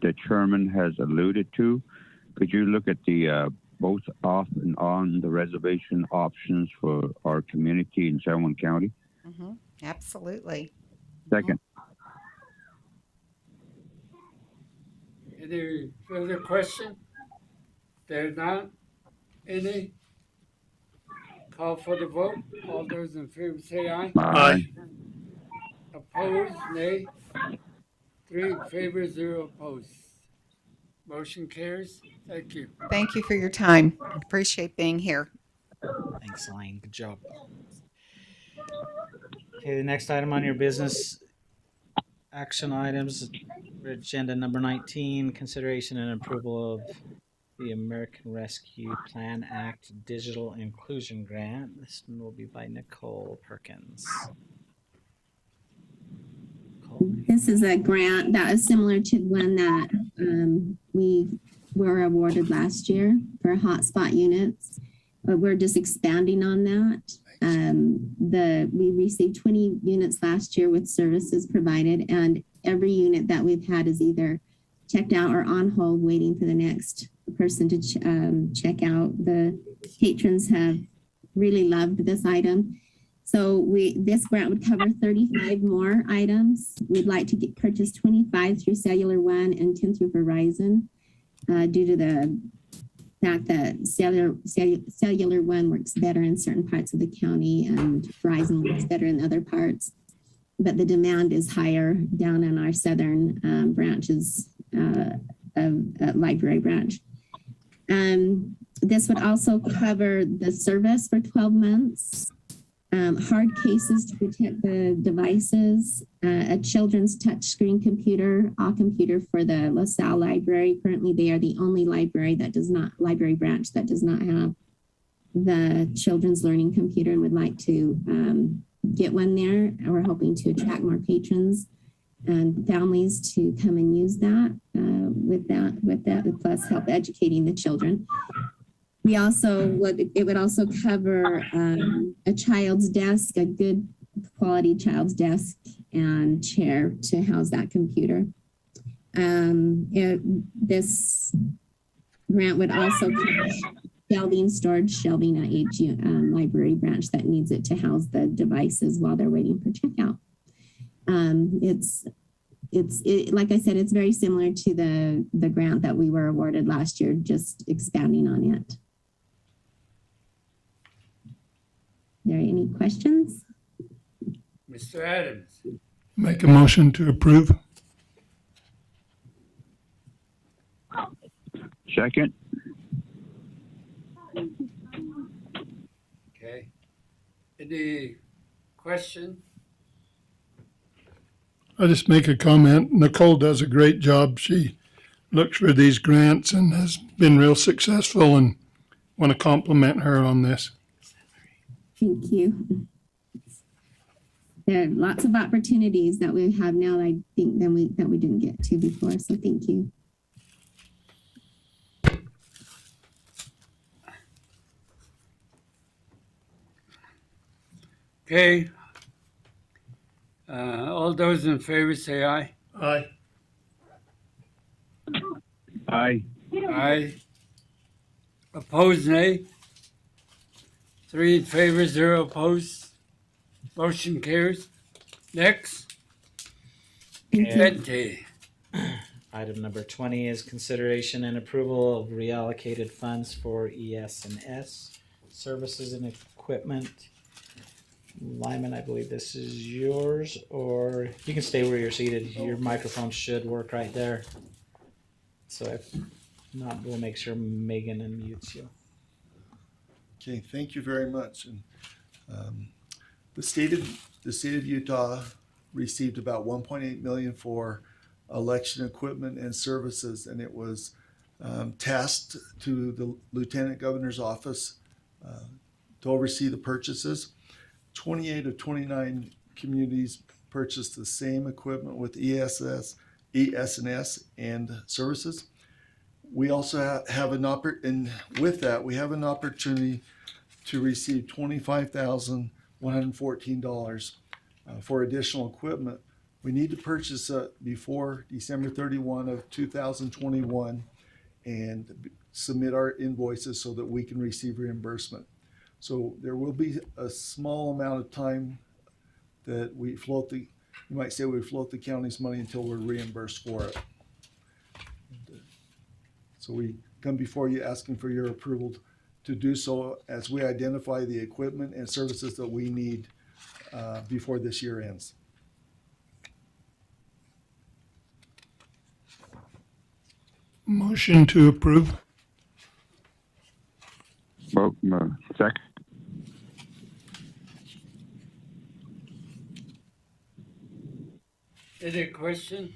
the chairman has alluded to, could you look at the both off and on the reservation options for our community in San Juan County? Mm-hmm. Absolutely. Second. Any further question? There not any? Call for the vote. All those in favor say aye. Aye. Opposed, nay. 3 in favor, 0 opposed. Motion carries. Thank you. Thank you for your time. Appreciate being here. Thanks, Elaine. Good job. Okay, the next item on your business action items, agenda number 19, consideration and approval of the American Rescue Plan Act Digital Inclusion Grant. This one will be by Nicole Perkins. This is a grant that is similar to one that we were awarded last year for hotspot units, but we're just expanding on that. We received 20 units last year with services provided, and every unit that we've had is either checked out or on hold waiting for the next person to check out. The patrons have really loved this item. So this grant would cover 35 more items. We'd like to purchase 25 through Cellular One and 10 through Verizon due to the fact that Cellular One works better in certain parts of the county and Verizon works better in other parts. But the demand is higher down in our southern branches of library branch. This would also cover the service for 12 months. Hard cases to protect the devices, a children's touchscreen computer, a computer for the LaSalle Library. Currently, they are the only library branch that does not have the children's learning computer and would like to get one there. We're hoping to attract more patrons and families to come and use that with that, plus help educating the children. It would also cover a child's desk, a good quality child's desk and chair to house that computer. This grant would also cover storage shelving at each library branch that needs it to house the devices while they're waiting for checkout. Like I said, it's very similar to the grant that we were awarded last year, just expanding on it. Are there any questions? Mr. Adams. Make a motion to approve. Second. Okay. Any question? I'll just make a comment. Nicole does a great job. She looks for these grants and has been real successful, and want to compliment her on this. Thank you. There are lots of opportunities that we have now, I think, that we didn't get to before. So thank you. Okay. All those in favor say aye. Aye. Aye. Aye. Opposed, nay. 3 in favor, 0 opposed. Motion carries. Next. Okay. Item number 20 is consideration and approval of reallocated funds for ES&S services and equipment. Lyman, I believe this is yours, or you can stay where you're seated. Your microphone should work right there. So if not, we'll make sure Megan unmutes you. Okay, thank you very much. And the state of Utah received about 1.8 million for election equipment and services, and it was tasked to the Lieutenant Governor's office to oversee the purchases. 28 of 29 communities purchased the same equipment with ES&S and services. We also have an and with that, we have an opportunity to receive $25,114 for additional equipment. We need to purchase it before December 31 of 2021 and submit our invoices so that we can receive reimbursement. So there will be a small amount of time that we float you might say we float the county's money until we're reimbursed for it. So we come before you asking for your approval to do so as we identify the equipment and services that we need before this year ends. Motion to approve. Vote, second. Any question?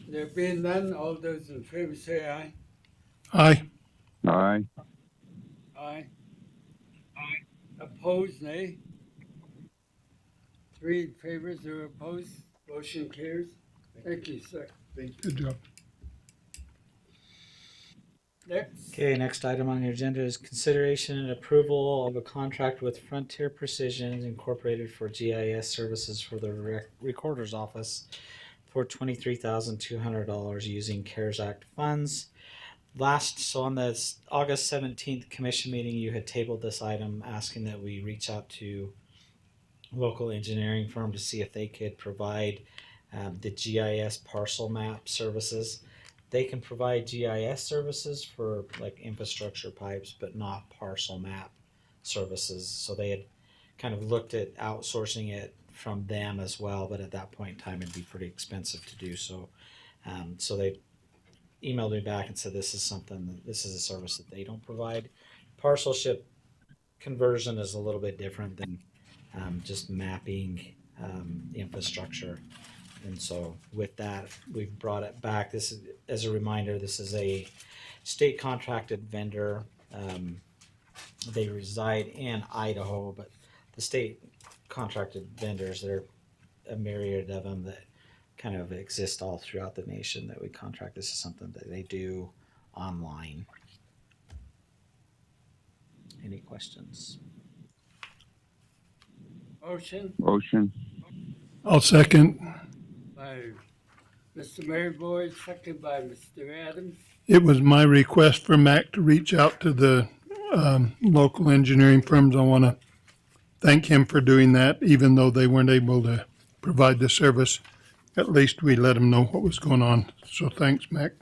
There being none, all those in favor say aye. Aye. Aye. Aye. Opposed, nay. 3 in favor, 0 opposed. Motion carries. Thank you, sir. Thank you. Good job. Next. Okay, next item on the agenda is consideration and approval of a contract with Frontier Precision Incorporated for GIS services for the Recorder's Office for $23,200 using CARES Act funds. So on the August 17th commission meeting, you had tabled this item asking that we reach out to local engineering firm to see if they could provide the GIS parcel map services. They can provide GIS services for like infrastructure pipes, but not parcel map services. So they had kind of looked at outsourcing it from them as well, but at that point in time, it'd be pretty expensive to do so. So they emailed me back and said this is a service that they don't provide. Parcel ship conversion is a little bit different than just mapping infrastructure. And so with that, we've brought it back. This is, as a reminder, this is a state contracted vendor. They reside in Idaho, but the state contracted vendors, there are a myriad of them that kind of exist all throughout the nation that we contract. This is something that they do online. Any questions? Motion. I'll second. By Mr. Maryboy, second by Mr. Adams. It was my request for Mac to reach out to the local engineering firms. I want to thank him for doing that, even though they weren't able to provide the service. At least we let him know what was going on. So thanks, Mac.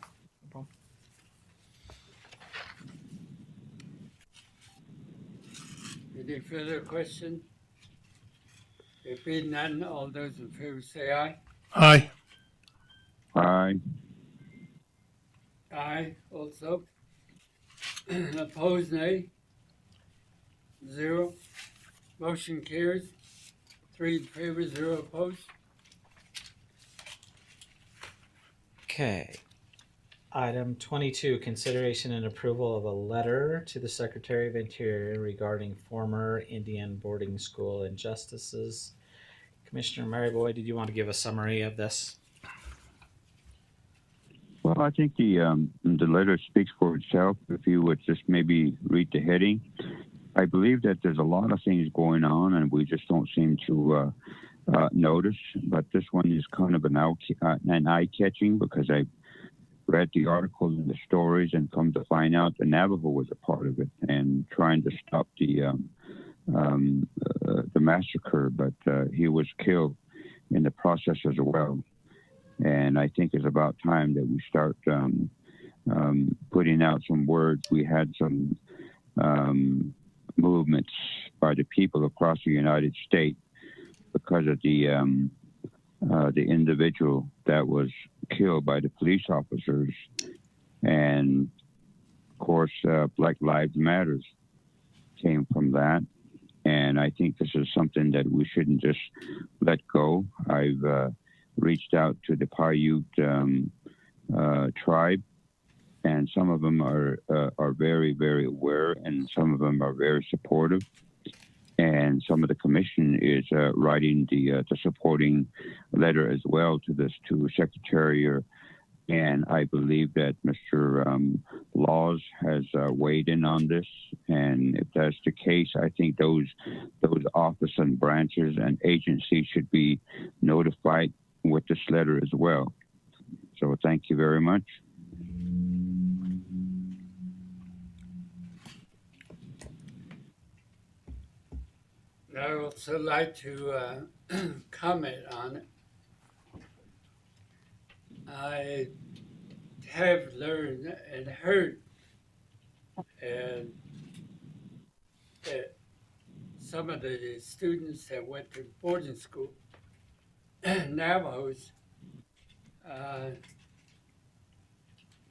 Any further question? There being none, all those in favor say aye. Aye. Aye. Aye, also. Opposed, nay. 0. Motion carries. 3 in favor, 0 opposed. Okay. Item 22, consideration and approval of a letter to the Secretary of Interior regarding former Indian boarding school injustices. Commissioner Maryboy, did you want to give a summary of this? Well, I think the letter speaks for itself. If you would just maybe read the heading. I believe that there's a lot of things going on and we just don't seem to notice. But this one is kind of an eye-catching because I read the articles and the stories and come to find out the Navajo was a part of it and trying to stop the massacre, but he was killed in the process as well. And I think it's about time that we start putting out some words. We had some movements by the people across the United States because of the individual that was killed by the police officers. And of course, Black Lives Matters came from that. And And I think this is something that we shouldn't just let go. I've reached out to the Paiute tribe, and some of them are very, very aware, and some of them are very supportive. And some of the commission is writing the supporting letter as well to Secretary. And I believe that Mr. Laws has weighed in on this. And if that's the case, I think those office and branches and agencies should be notified with this letter as well. So thank you very much. I would also like to comment on it. I have learned and heard and that some of the students that went to boarding school, Navajos,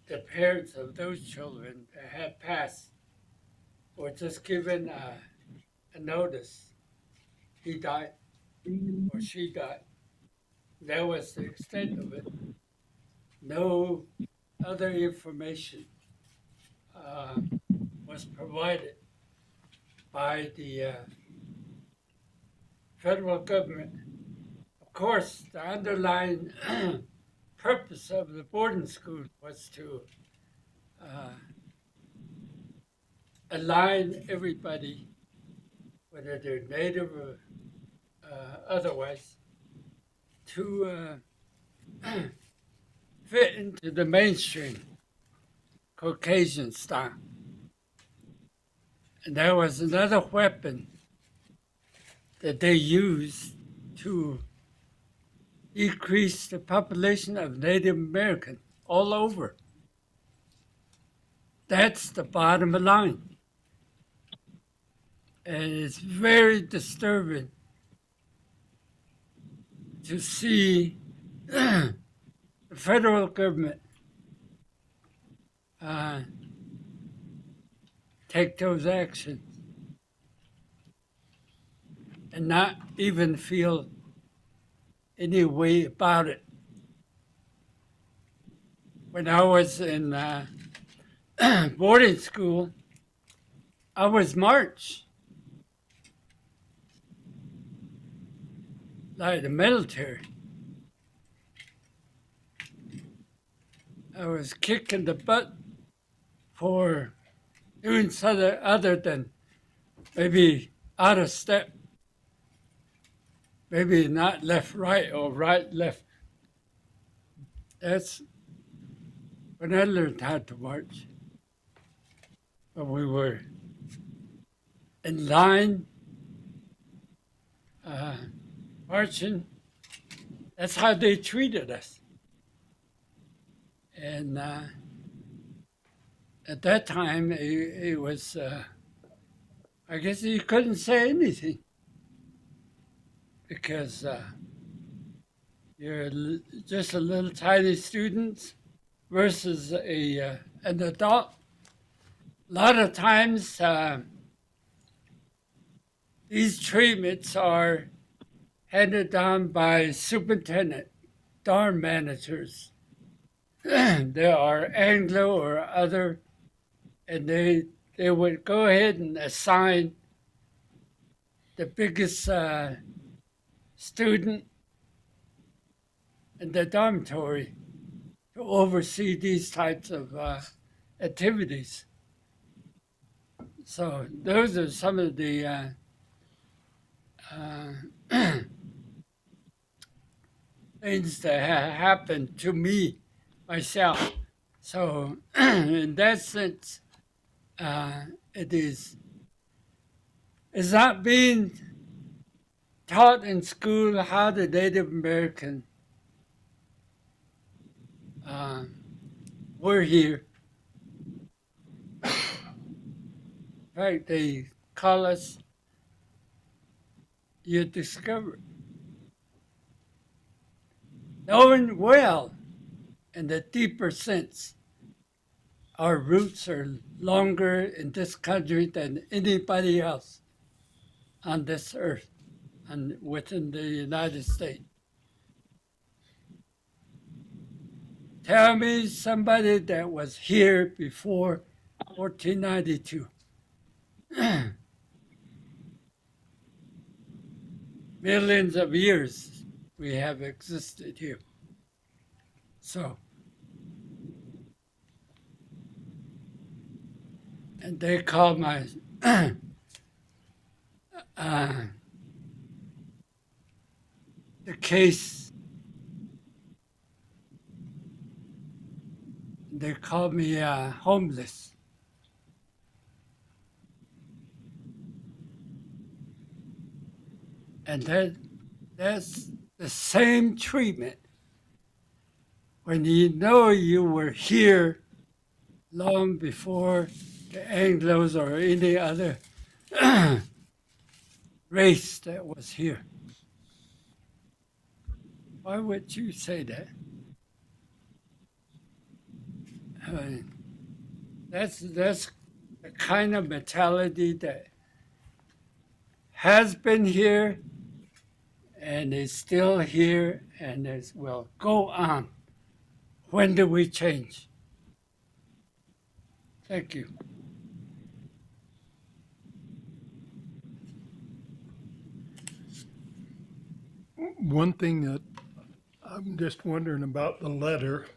the parents of those children that had passed were just given a notice. He died or she died. That was the extent of it. No other information was provided by the federal government. Of course, the underlying purpose of the boarding school was to align everybody, whether they're native or otherwise, to fit into the mainstream Caucasian style. And that was another weapon that they used to decrease the population of Native American all over. That's the bottom line. And it's very disturbing to see the federal government take those actions and not even feel any way about it. When I was in boarding school, I was marched like the military. I was kicking the butt for doing something other than maybe out of step, maybe not left, right, or right, left. That's when I learned how to march. But we were in line, marching. That's how they treated us. And at that time, it was, I guess you couldn't say anything because you're just a little tiny student versus an adult. A lot of times, these treatments are handed down by superintendent, dorm managers. There are Anglo or other, and they would go ahead and assign the biggest student in the dormitory to oversee these types of activities. So those are some of the things that happened to me myself. So in that sense, it's not being taught in school how the Native American were here. In fact, they call us you discovered. Knowing well, in the deeper sense, our roots are longer in this country than anybody else. on this earth and within the United States. Tell me somebody that was here before 1492. Millions of years we have existed here. So, and they call my the case, they call me homeless. And that's the same treatment when you know you were here long before the Anglos or any other race that was here. Why would you say that? I mean, that's the kind of mentality that has been here and is still here and will go on. When do we change? Thank you. One thing that I'm just wondering about the letter,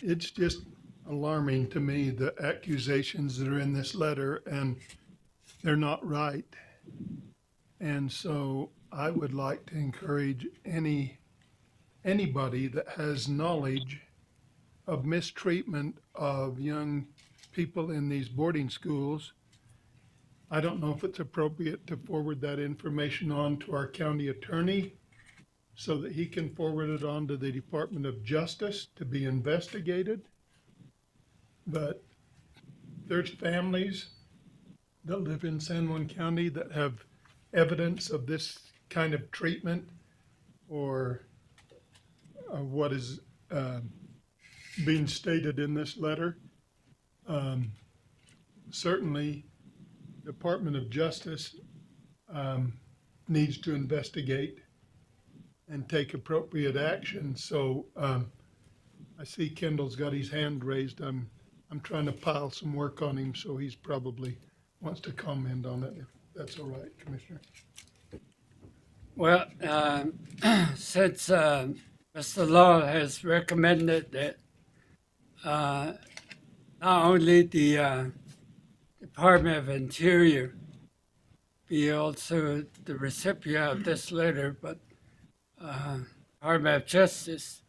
it's just alarming to me, the accusations that are in this letter, and they're not right. And so I would like to encourage anybody that has knowledge of mistreatment of young people in these boarding schools. I don't know if it's appropriate to forward that information on to our county attorney so that he can forward it on to the Department of Justice to be investigated. But there's families that live in San Juan County that have evidence of this kind of treatment or what is being stated in this letter. Certainly, Department of Justice needs to investigate and take appropriate action. So I see Kendall's got his hand raised. I'm trying to pile some work on him, so he's probably wants to comment on it, if that's all right, Commissioner. Well, since Mr. Law has recommended that not only the Department of Interior be also the recipient of this letter, but Department of Justice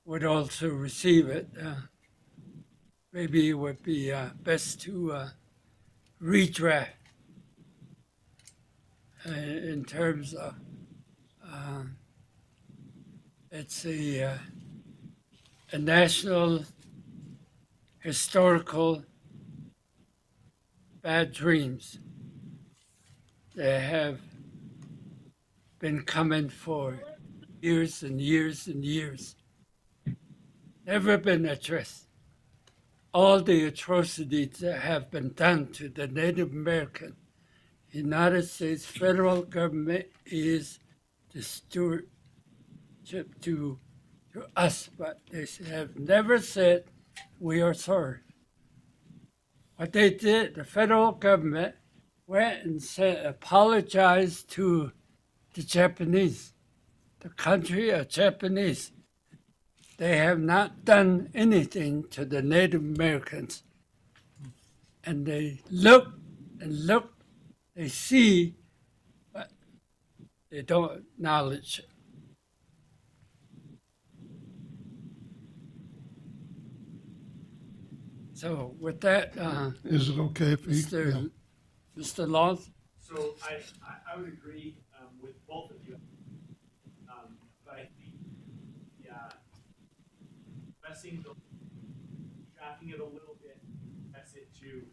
would also receive it. Maybe it would be best to redraft in terms of it's a national historical bad dreams that have been coming for years and years and years, never been addressed. All the atrocities that have been done to the Native American, United States federal government is the stewardship to us, but they have never said we are sorry. What they did, the federal government went and said, apologized to the Japanese, the country of Japanese. They have not done anything to the Native Americans. And they look and look, they see, but they don't acknowledge it. So with that, is it okay if he? Mr. Laws? So I would agree with both of you. But I think drafting it a little bit, that's it too.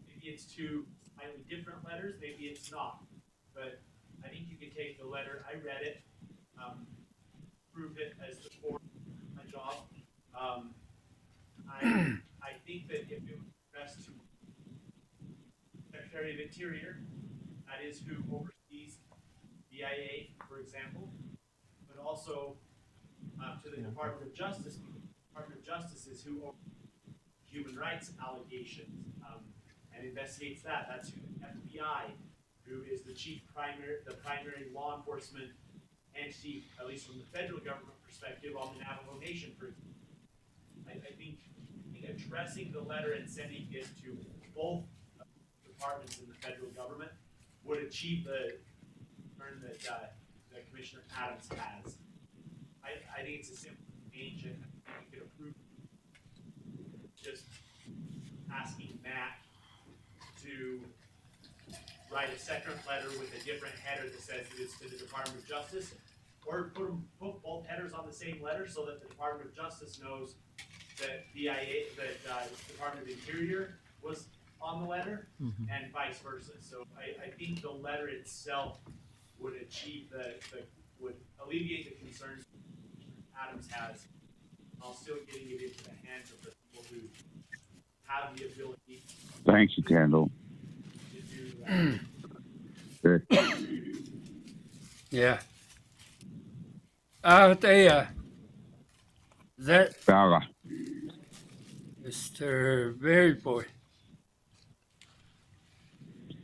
Maybe it's two slightly different letters, maybe it's not. But I think you could take the letter, I read it, prove it as the core of my job. I think think that if it was addressed to Secretary of Interior, that is who oversees BIA, for example, but also to the Department of Justice. Department of Justice is who human rights allegations and investigates that. That's who the FBI, who is the primary law enforcement entity, at least from the federal government perspective, on the Navajo Nation. I think addressing the letter and sending it to both departments in the federal government would achieve the concern that Commissioner Adams has. I think it's a simple change, and we could approve just asking Matt to write a separate letter with a different header that says that it's to the Department of Justice, or put both headers on the same letter so that the Department of Justice knows that Department of Interior was on the letter, and vice versa. So I think the letter itself would achieve would alleviate the concerns Adams has, while still getting it into the hands of the people who have the ability. Thanks, Kendall. To do that. Good. Yeah. That Sarah. Mr. Berry Boy.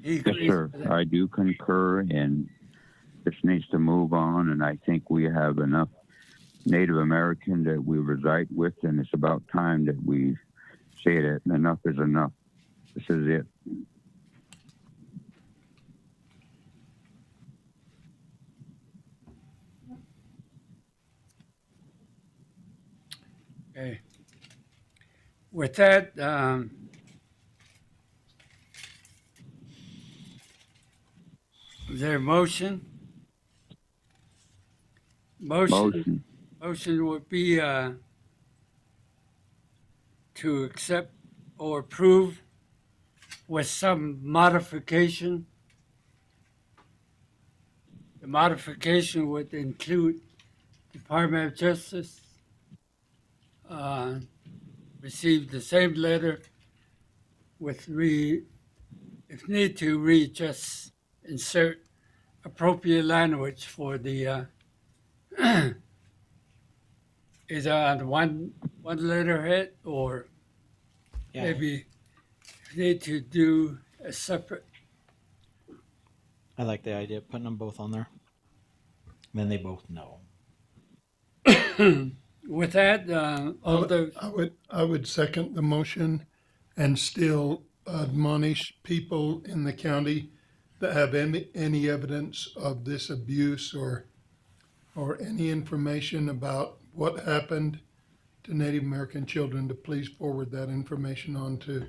Yes, sir. I do concur, and this needs to move on, and I think we have enough Native American that we reside with, and it's about time that we say that enough is enough. This is it. Okay. With that, is there a motion? Motion. Motion would be to accept or approve with some modification. The modification would include Department of Justice received the same letter with if need to, just insert appropriate language for the either on one letterhead or maybe need to do a separate. I like the idea of putting them both on there. Then they both know. With that, I would second the motion and still admonish people in the county that have any evidence of this abuse or any information about what happened to Native American children to please forward that information on to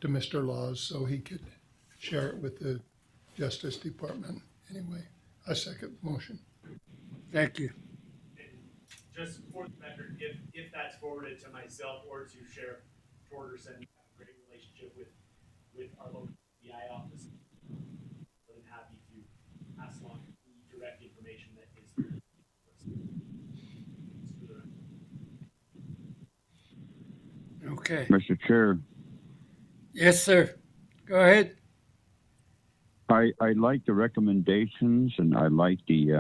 Mr. Laws so he could share it with the Justice Department. Anyway, I second the motion. Thank you. Just for the record, if that's forwarded to myself or to Sheriff Torgerson, we have a great relationship with our local FBI office. More than happy to pass along the direct information that is. Okay. Mr. Chair. Yes, sir. Go ahead. I like the recommendations, and I like the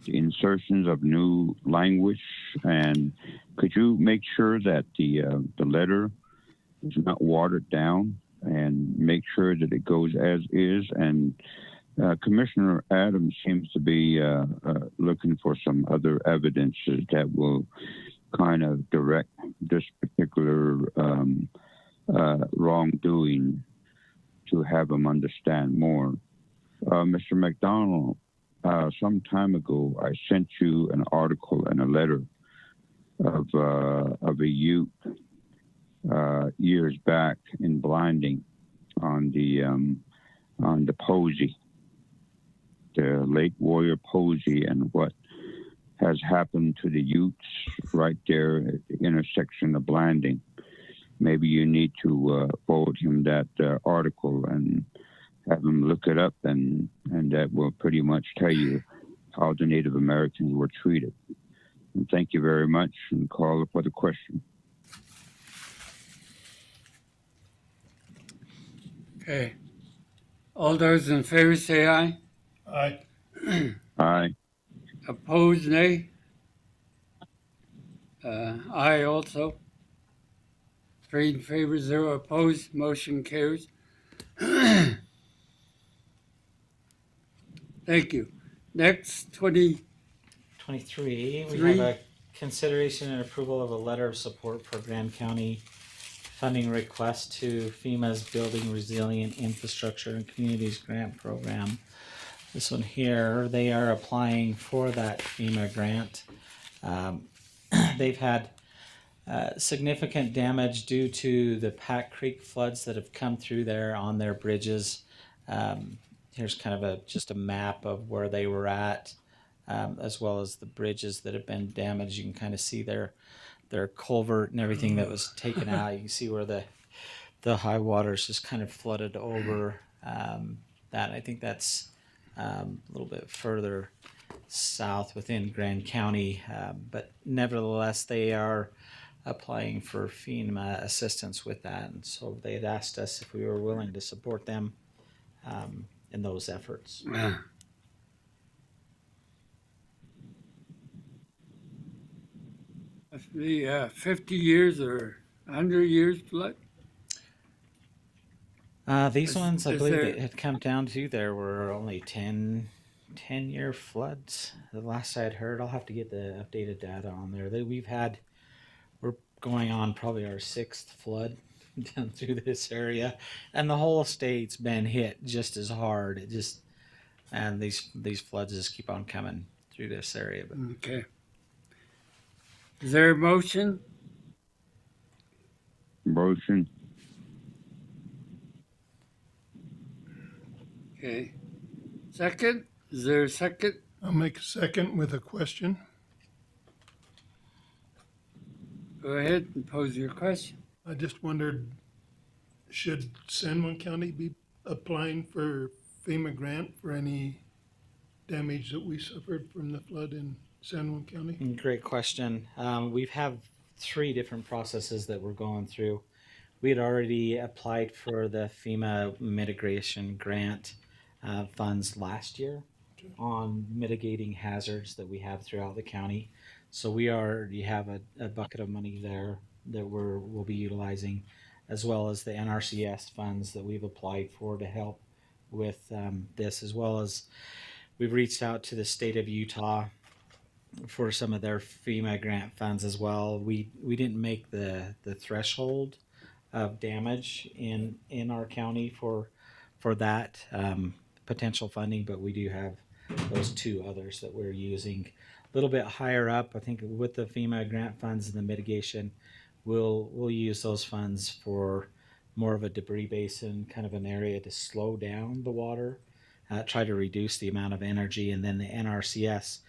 insertions of new language. And could you make sure that the letter is not watered down, and make sure that it goes as is? And Commissioner Adams seems to be looking for some other evidences that will kind of direct this particular wrongdoing to have them understand more. Mr. McDonald, some time ago, I sent you an article and a letter of a youth years back in Blinding on the Posey, the Lake Warrior Posey, and what has happened to the youths right there at the intersection of Blinding. Maybe you need to forward him that article and have him look it up, and that will pretty much tell you how the Native Americans were treated. And thank you very much, and call for the question. Okay. All those in favor say aye. Aye. Aye. Opposed, nay. Aye also. 3 in favor, 0 opposed. Motion carries. Thank you. Next, 23, we have a consideration and approval of a letter of support for Grand County funding request to FEMA's Building Resilient Infrastructure and Communities Grant Program. This one here, they are applying for that FEMA grant. They've had significant damage due to the Pack Creek floods that have come through there on their bridges. Here's kind of just a map of where they were at, as well as the bridges that have been damaged. You can kind of see their culvert and everything that was taken out. You can see where the high waters just kind of flooded over that. I think that's a little bit further south within Grand County, but nevertheless, they are applying for FEMA assistance with that. And so they had asked us if we were willing to support them in those efforts. must be 50 years or 100 years flood. These ones, I believe, that had come down to there were only 10-year floods. The last I'd heard, I'll have to get the updated data on there. We're going on probably our 6th flood down through this area, and the whole state's been hit just as hard. And these floods just keep on coming through this area. But. Okay. Is there a motion? Motion. Okay. Second? Is there a second? I'll make a second with a question. Go ahead and pose your question. I just wondered, should San Juan County be applying for FEMA grant for any damage that we suffered from the flood in San Juan County? Great question. We have 3 different processes that we're going through. We had already applied for the FEMA mitigation grant funds last year on mitigating hazards that we have throughout the county. So we already have a bucket of money there that we'll be utilizing, as well as the NRCS funds that we've applied for to help with this, as well as we've reached out to the state of Utah for some of their FEMA grant funds as well. We didn't make the threshold of damage in our county for that potential funding, but we do have those 2 others that we're using a little bit higher up. I think with the FEMA grant funds and the mitigation, we'll use those funds for more of a debris basin, kind of an area to slow down the water, try to reduce the amount of energy. And then the NRCS,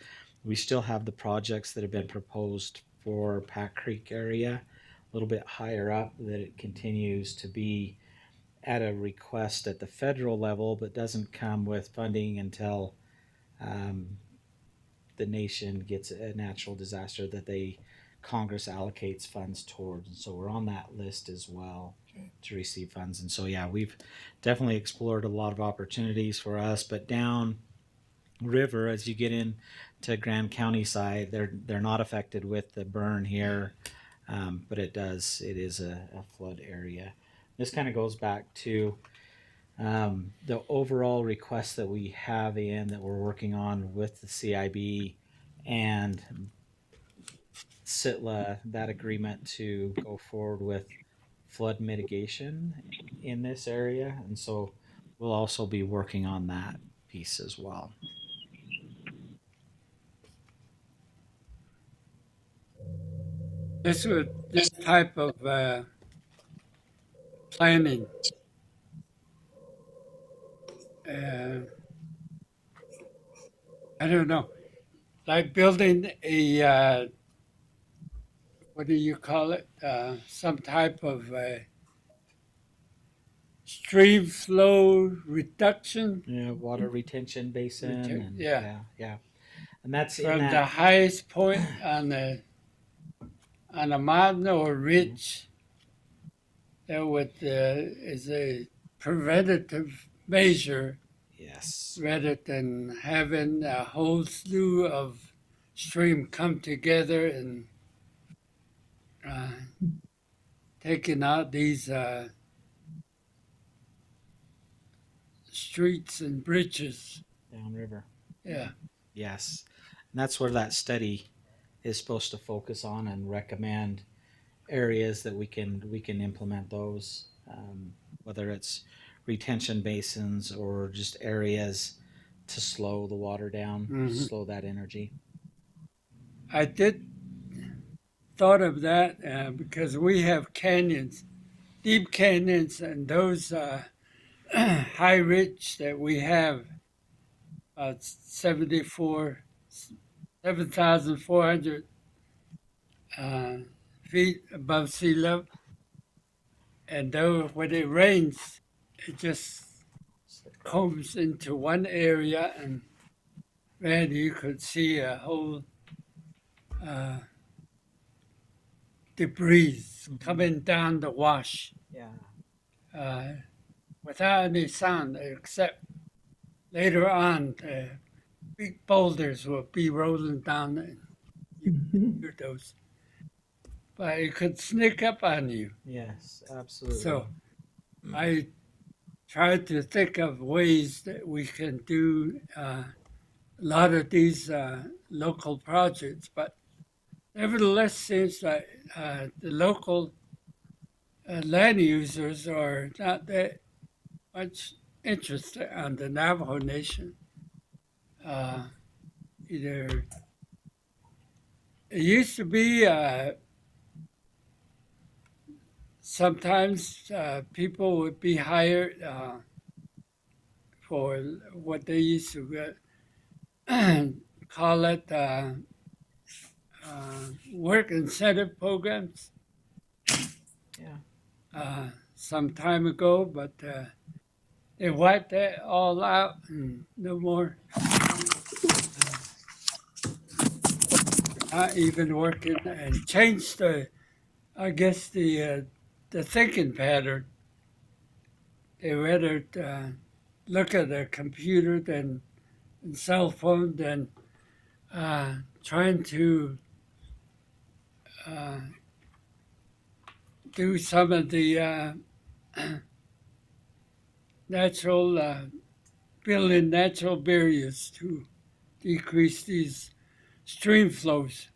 we still have the projects that have been proposed for Pack Creek area, a little bit higher up, that it continues to be at a request at the federal level, but doesn't come with funding until the nation gets a natural disaster that Congress allocates funds towards. And so we're on that list as well to receive funds. And so, yeah, we've definitely explored a lot of opportunities for us, but down river, as you get into Grand County side, they're not affected with the burn here, but it is a flood area. This kind of goes back to the overall request that we have that we're working on with the CIB and SITLA, that agreement to go forward with flood mitigation in this area. And so we'll also be working on that piece as well. This type of planning I don't know, like building a what do you call it? Some type of stream flow reduction. Yeah, water retention basin. Yeah. And that's from the highest point on a mountain or ridge. That is a preventative measure Yes. rather than having a whole slew of stream come together and taking out these streets and bridges. Downriver. Yeah. Yes. And that's where that study is supposed to focus on and recommend areas that we can implement those, whether it's retention basins or just areas to slow the water down, slow that energy. I did thought of that because we have canyons, deep canyons, and those high ridge that we have, 7,400 feet above sea level. And though when it rains, it just comes into one area, and man, you could see a whole debris coming down the wash. Yeah. Without any sound, except later on, big boulders will be rolling down, and you can hear those. But it could sneak up on you. Yes, absolutely. So I tried to think of ways that we can do a lot of these local projects, but nevertheless, seems like the local land users are not that much interested on the Navajo Nation. Either it used to be sometimes people would be hired for what they used to call it work incentive programs. Yeah. Some time ago, but they wiped that all out and no more. Not even working, and changed the thinking pattern. They rather look at a computer and cell phone than trying to do some of the building natural barriers to decrease these stream flows.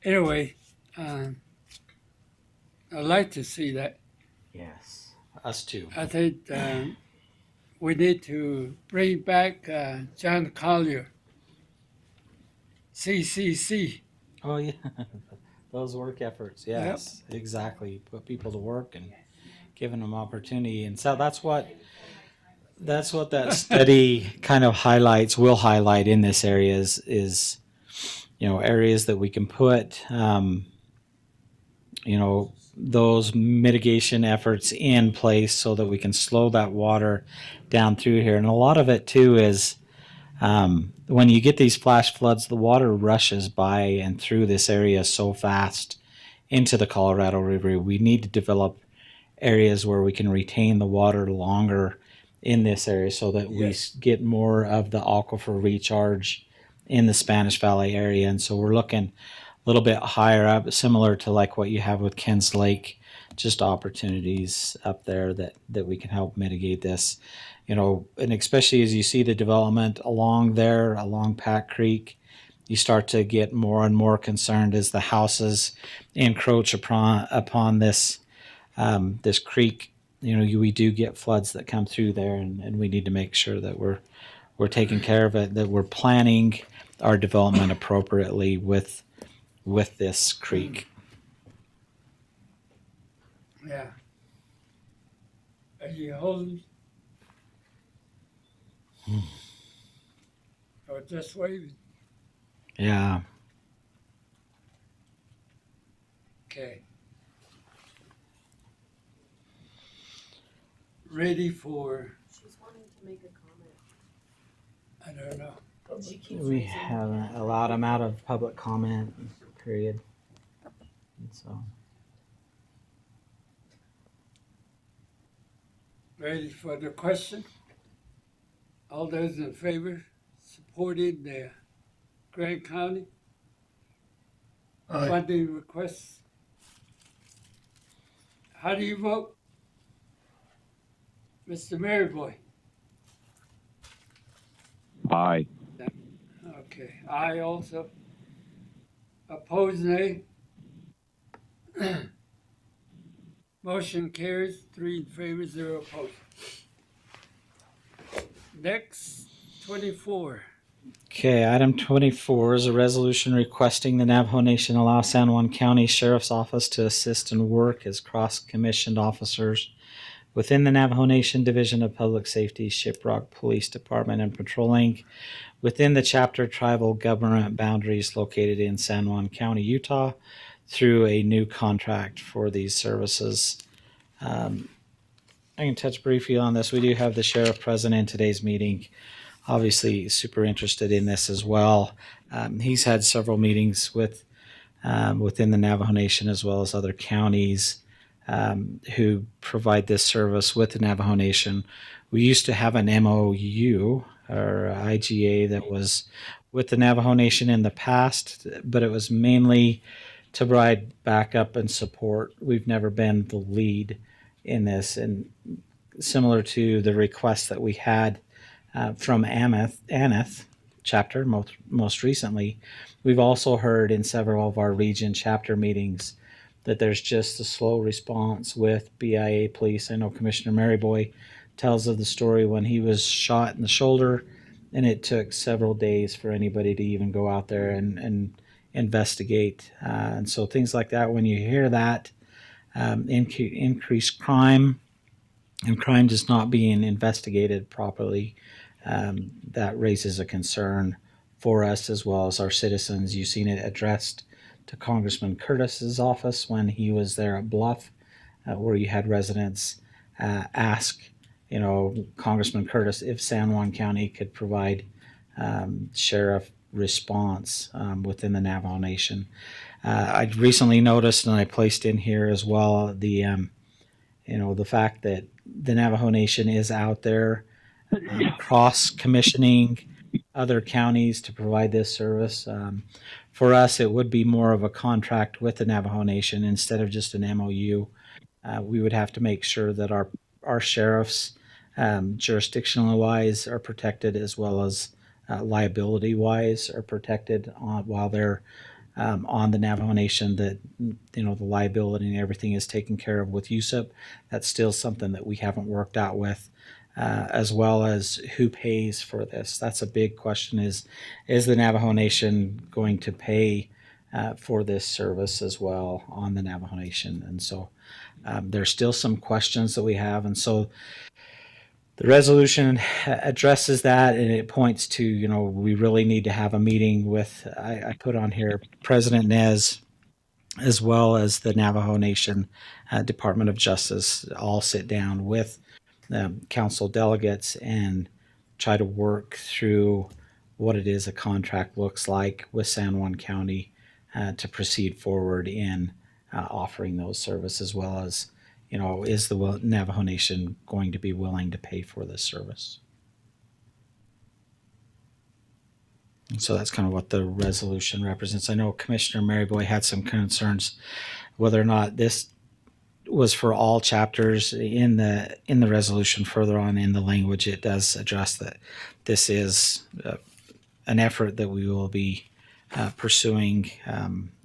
Anyway, I'd like to see that. Yes. Us too. I think we need to bring back John Collier, CCC. Oh yeah, those work efforts. Yes, exactly. Put people to work and giving them opportunity, and so that's what that study kind of will highlight in this area is areas that we can put those mitigation efforts in place so that we can slow that water down through here. And a lot of it too is when you get these flash floods, the water rushes by and through this area so fast into the Colorado River. We need to develop areas where we can retain the water longer in this area so that we get more of the aquifer recharge in the Spanish Valley area. And so we're looking a little bit higher up, similar to like what you have with Kens Lake, just opportunities up there that we can help mitigate this, and especially as you see the development along Pack Creek, you start to get more and more concerned as the houses encroach upon this this creek. We do get floods that come through there, and we need to make sure that we're taking care of it, that we're planning our development appropriately with this creek. Yeah. Are you holding? Or just waving? Yeah. Okay. Ready for? She's wanting to make a comment. I don't know. We haven't allowed them out of public comment period. And so Ready for the question? All those in favor supporting the Grant County Aye. funding requests? How do you vote? Mr. Maryboy? Aye. Okay, I also. Opposed, nay? Motion carries, 3 in favor, 0 opposed. Next, 24. Okay, item 24 is a resolution requesting the Navajo Nation allow San Juan County Sheriff's Office to assist and work as cross-commissioned officers within the Navajo Nation Division of Public Safety, Shiprock Police Department, and patrolling within the chapter tribal government boundaries located in San Juan County, Utah, through a new contract for these services. I can touch briefly on this. We do have the sheriff present in today's meeting. Obviously, super interested in this as well. He's had several meetings with within the Navajo Nation as well as other counties who provide this service with the Navajo Nation. We used to have an MOU or IGA that was with the Navajo Nation in the past, but it was mainly to provide backup and support. We've never been the lead in this, and similar to the request that we had from Aneth chapter most recently, we've also heard in several of our region chapter meetings that there's just a slow response with BIA police. I know Commissioner Maryboy tells of the story when he was shot in the shoulder, and it took several days for anybody to even go out there and investigate. And so things like that, when you hear that, increased crime and crime just not being investigated properly, that raises a concern for us as well as our citizens. You've seen it addressed to Congressman Curtis's office when he was there at Bluff, where you had residents ask, Congressman Curtis if San Juan County could provide sheriff response within the Navajo Nation. I recently noticed, and I placed in here as well, the fact that the Navajo Nation is out there cross-commissioning other counties to provide this service. For us, it would be more of a contract with the Navajo Nation instead of just an MOU. We would have to make sure that our sheriffs, jurisdictional-wise, are protected, as well as liability-wise are protected while they're on the Navajo Nation, that the liability and everything is taken care of with USIP. That's still something that we haven't worked out with, as well as who pays for this. That's a big question. Is the Navajo Nation going to pay for this service as well on the Navajo Nation? And so there's still some questions that we have, and so the resolution addresses that, and it points to, we really need to have a meeting with, I put on here, President Nez, as well as the Navajo Nation Department of Justice, all sit down with council delegates and try to work through what it is a contract looks like with San Juan County to proceed forward in offering those services, as well as is the Navajo Nation going to be willing to pay for this service? And so that's kind of what the resolution represents. I know Commissioner Maryboy had some concerns whether or not this was for all chapters in the resolution. Further on in the language, it does address that this is an effort that we will be pursuing,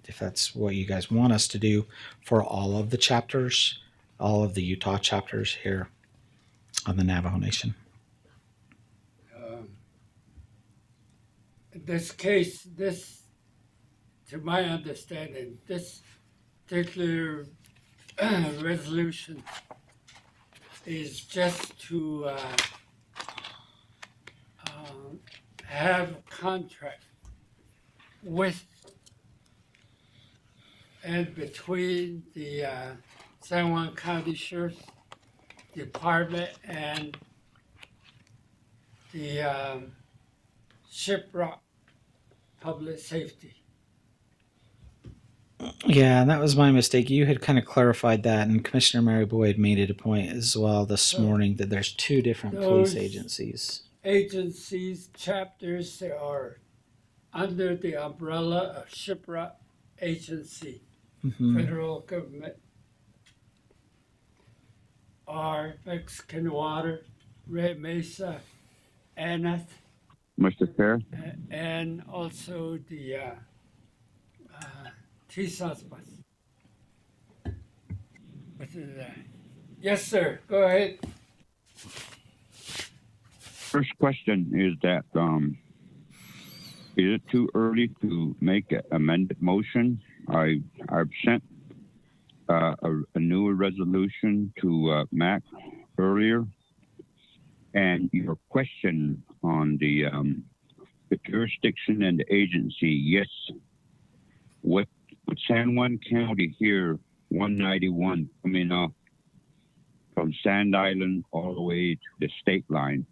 if that's what you guys want us to do, for all of the chapters, all of the Utah chapters here on the Navajo Nation. In this case, to my understanding, this particular resolution is just to have a contract with and between the San Juan County Sheriff's Department and the Shiprock Public Safety. Yeah, that was my mistake. You had kind of clarified that, and Commissioner Mary Boyd made it a point as well this morning that there's two different police Those agencies. agencies, chapters, they are under the umbrella of SHPRA agency, federal government, are Mexican Water, Red Mesa, Aneth, Mr. Chair? and also the Tisaspas. Yes, sir. Go ahead. First question is that, is it too early to make an amended motion? I've sent a newer resolution to Mac earlier, and your question on the jurisdiction and the agency, yes. With San Juan County here, 191 coming off from Sand Island all the way to the state line,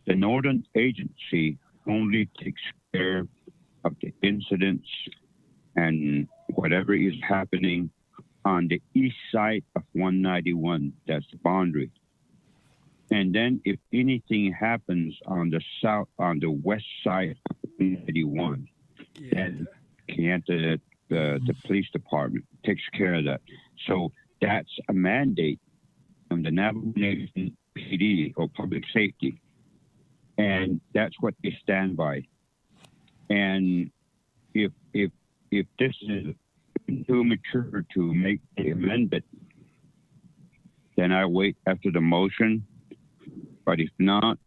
the Northern Agency only takes care of the incidents and whatever is happening on the east side of 191. That's the boundary. And then if anything happens on the west side of 191, then Kayenta, the police department takes care of that. So that's a mandate from the Navajo Nation PD or public safety. And that's what they stand by. And if this is too mature to make the amendment, then I wait after the motion. But if not,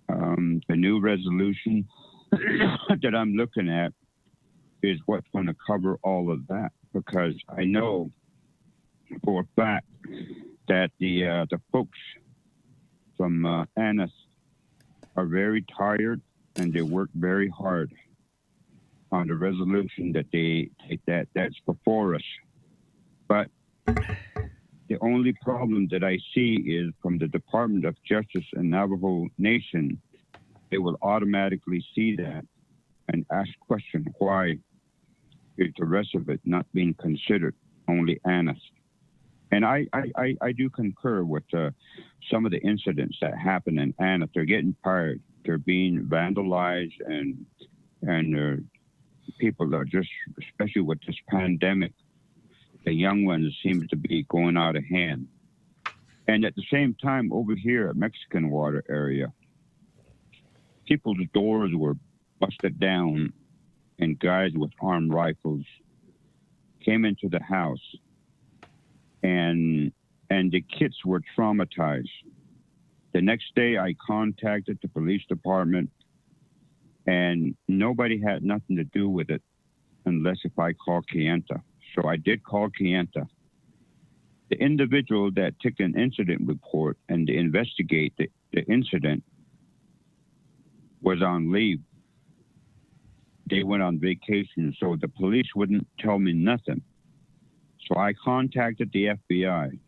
the new resolution that I'm looking at is what's going to cover all of that, because I know for a fact that the folks from Annis are very tired and they work very hard on the resolution that that's before us. But the only problem that I see is from the Department of Justice and Navajo Nation, they will automatically see that and ask question, why is the rest of it not being considered, only Annis? And I do concur with some of the incidents that happen in Annis. They're getting tired. They're being vandalized, and people are just, especially with this pandemic, the young ones seem to be going out of hand. And at the same time, over here at Mexican Water area, people's doors were busted down, and guys with armed rifles came into the house, and the kids were traumatized. The next day, I contacted the police department, and nobody had nothing to do with it unless if I called Kayenta. So I did call Kayenta. The individual that took an incident report and to investigate the incident was on leave. They went on vacation, so the police wouldn't tell me nothing. So I contacted the FBI.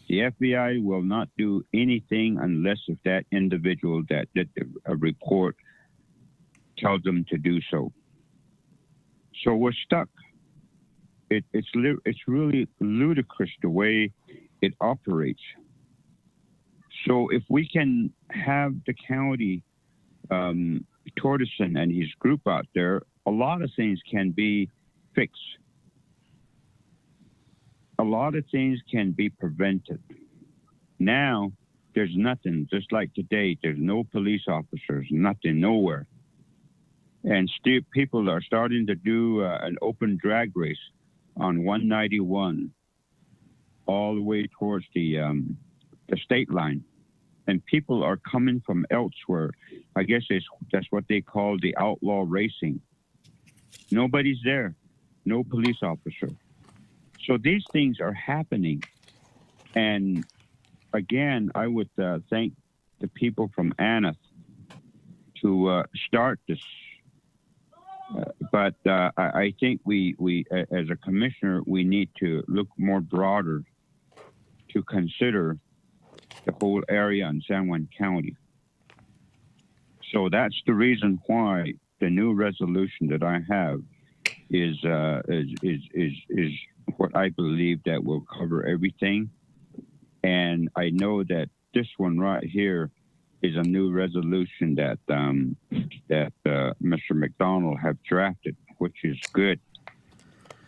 The FBI will not do anything unless if that individual that did a report tells them to do so. So we're stuck. It's really ludicrous the way it operates. So if we can have the county Tortoson and his group out there, a lot of things can be fixed. A lot of things can be prevented. Now, there's nothing. Just like today, there's no police officers, nothing, nowhere. And still, people are starting to do an open drag race on 191 all the way towards the state line. And people are coming from elsewhere. I guess that's what they call the outlaw racing. Nobody's there, no police officer. So these things are happening. And again, I would thank the people from Annis to start this. But I think we as a commissioner, we need to look more broader to consider the whole area in San Juan County. So that's the reason why the new resolution that I have is what I believe that will cover everything. And I know that this one right here is a new resolution that Mr. McDonald have drafted, which is good.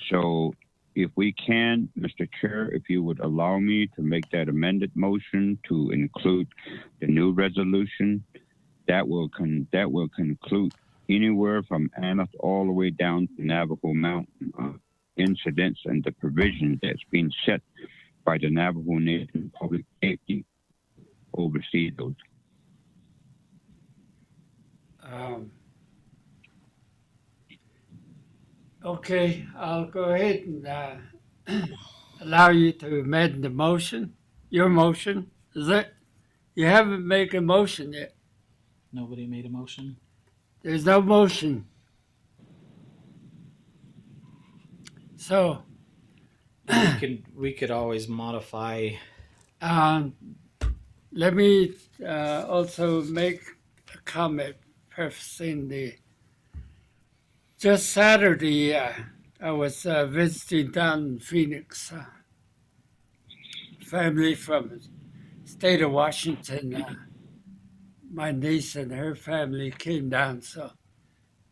So if we can, Mr. Chair, if you would allow me to make that amended motion to include the new resolution, that will conclude anywhere from Aneth all the way down to Navajo Mountain incidents and the provisions that's been set by the Navajo Nation Public Safety oversee those. Okay, I'll go ahead and allow you to amend the motion. Your motion, is it? You haven't made a motion yet. Nobody made a motion? There's no motion. So, We could always modify. let me also make a comment prefacing the. Just Saturday, I was visiting down in Phoenix. Family from the state of Washington. My niece and her family came down, so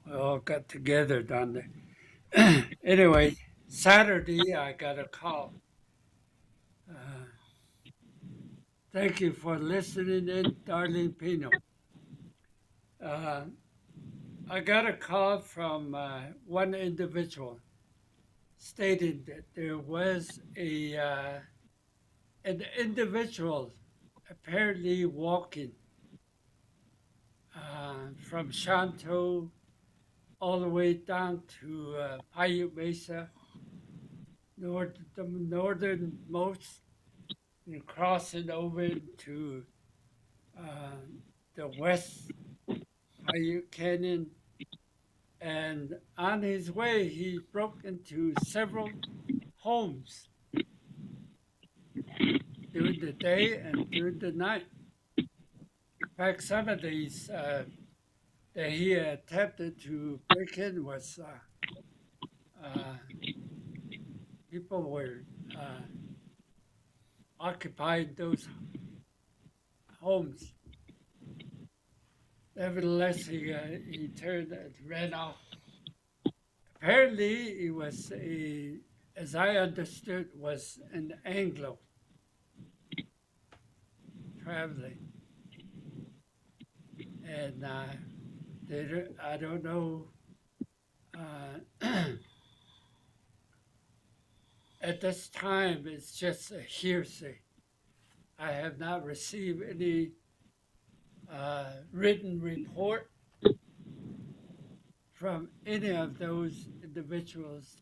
we all got together down there. Anyway, Saturday, I got a call. Thank you for listening in, Darlene Pino. I got a call from one individual stating that there was an individual apparently walking from Shanto all the way down to Paiute Mesa, the northernmost, and crossing over to the west Paiute Canyon. And on his way, he broke into several homes during the day and during the night. In fact, some of these that he attempted to break in was people were occupying those homes. Nevertheless, he turned and ran off. Apparently, he was as I understood, was an Anglo traveling. And I don't know, at this time, it's just a hearsay. I have not received any written report from any of those individuals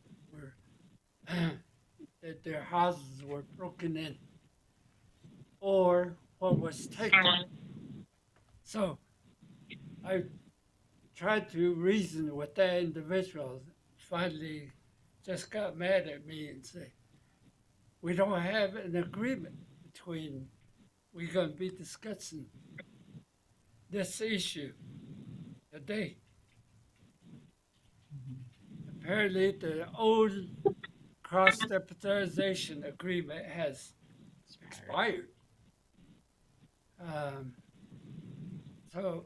that their houses were broken in or what was taken. So I tried to reason with that individual, finally just got mad at me and said, we don't have an agreement between, we're going to be discussing this issue today. Apparently, the old cross-deputization agreement has expired. So,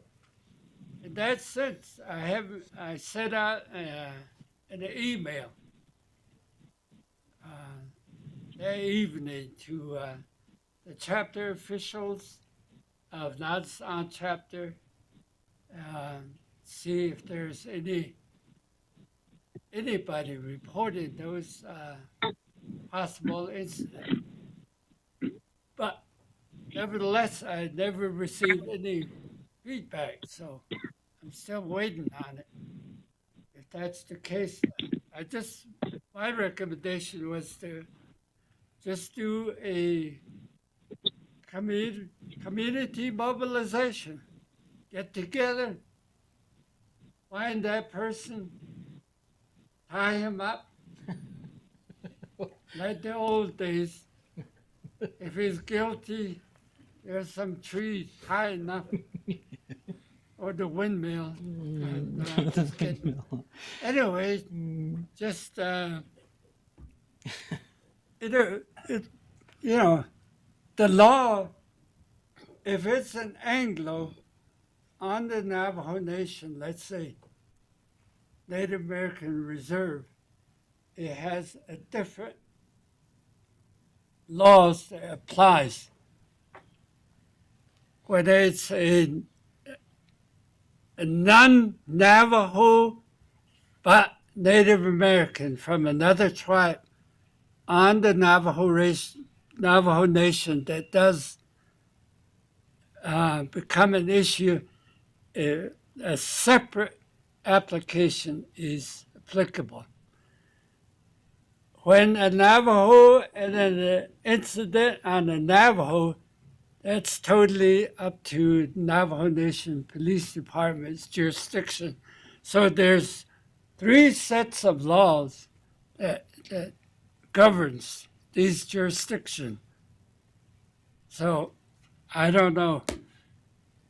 in that sense, I sent out an email that evening to the chapter officials of Nonsan chapter, see if there's anybody reporting those possible incidents. But nevertheless, I never received any feedback, so I'm still waiting on it. If that's the case, my recommendation was to just do a community mobilization. Get together, find that person, tie him up, like the old days. If he's guilty, there's some tree high enough, or the windmill. No, just kidding. Anyway, just, you know, the law, if it's an Anglo on the Navajo Nation, let's say, Native American Reserve, it has a different laws that applies. Whether it's a non-Navajo but Native American from another tribe on the Navajo Nation that does become an issue, a separate application is applicable. When a Navajo and an incident on a Navajo, that's totally up to Navajo Nation Police Department's jurisdiction. So there's 3 sets of laws that governs these jurisdictions. So I don't know.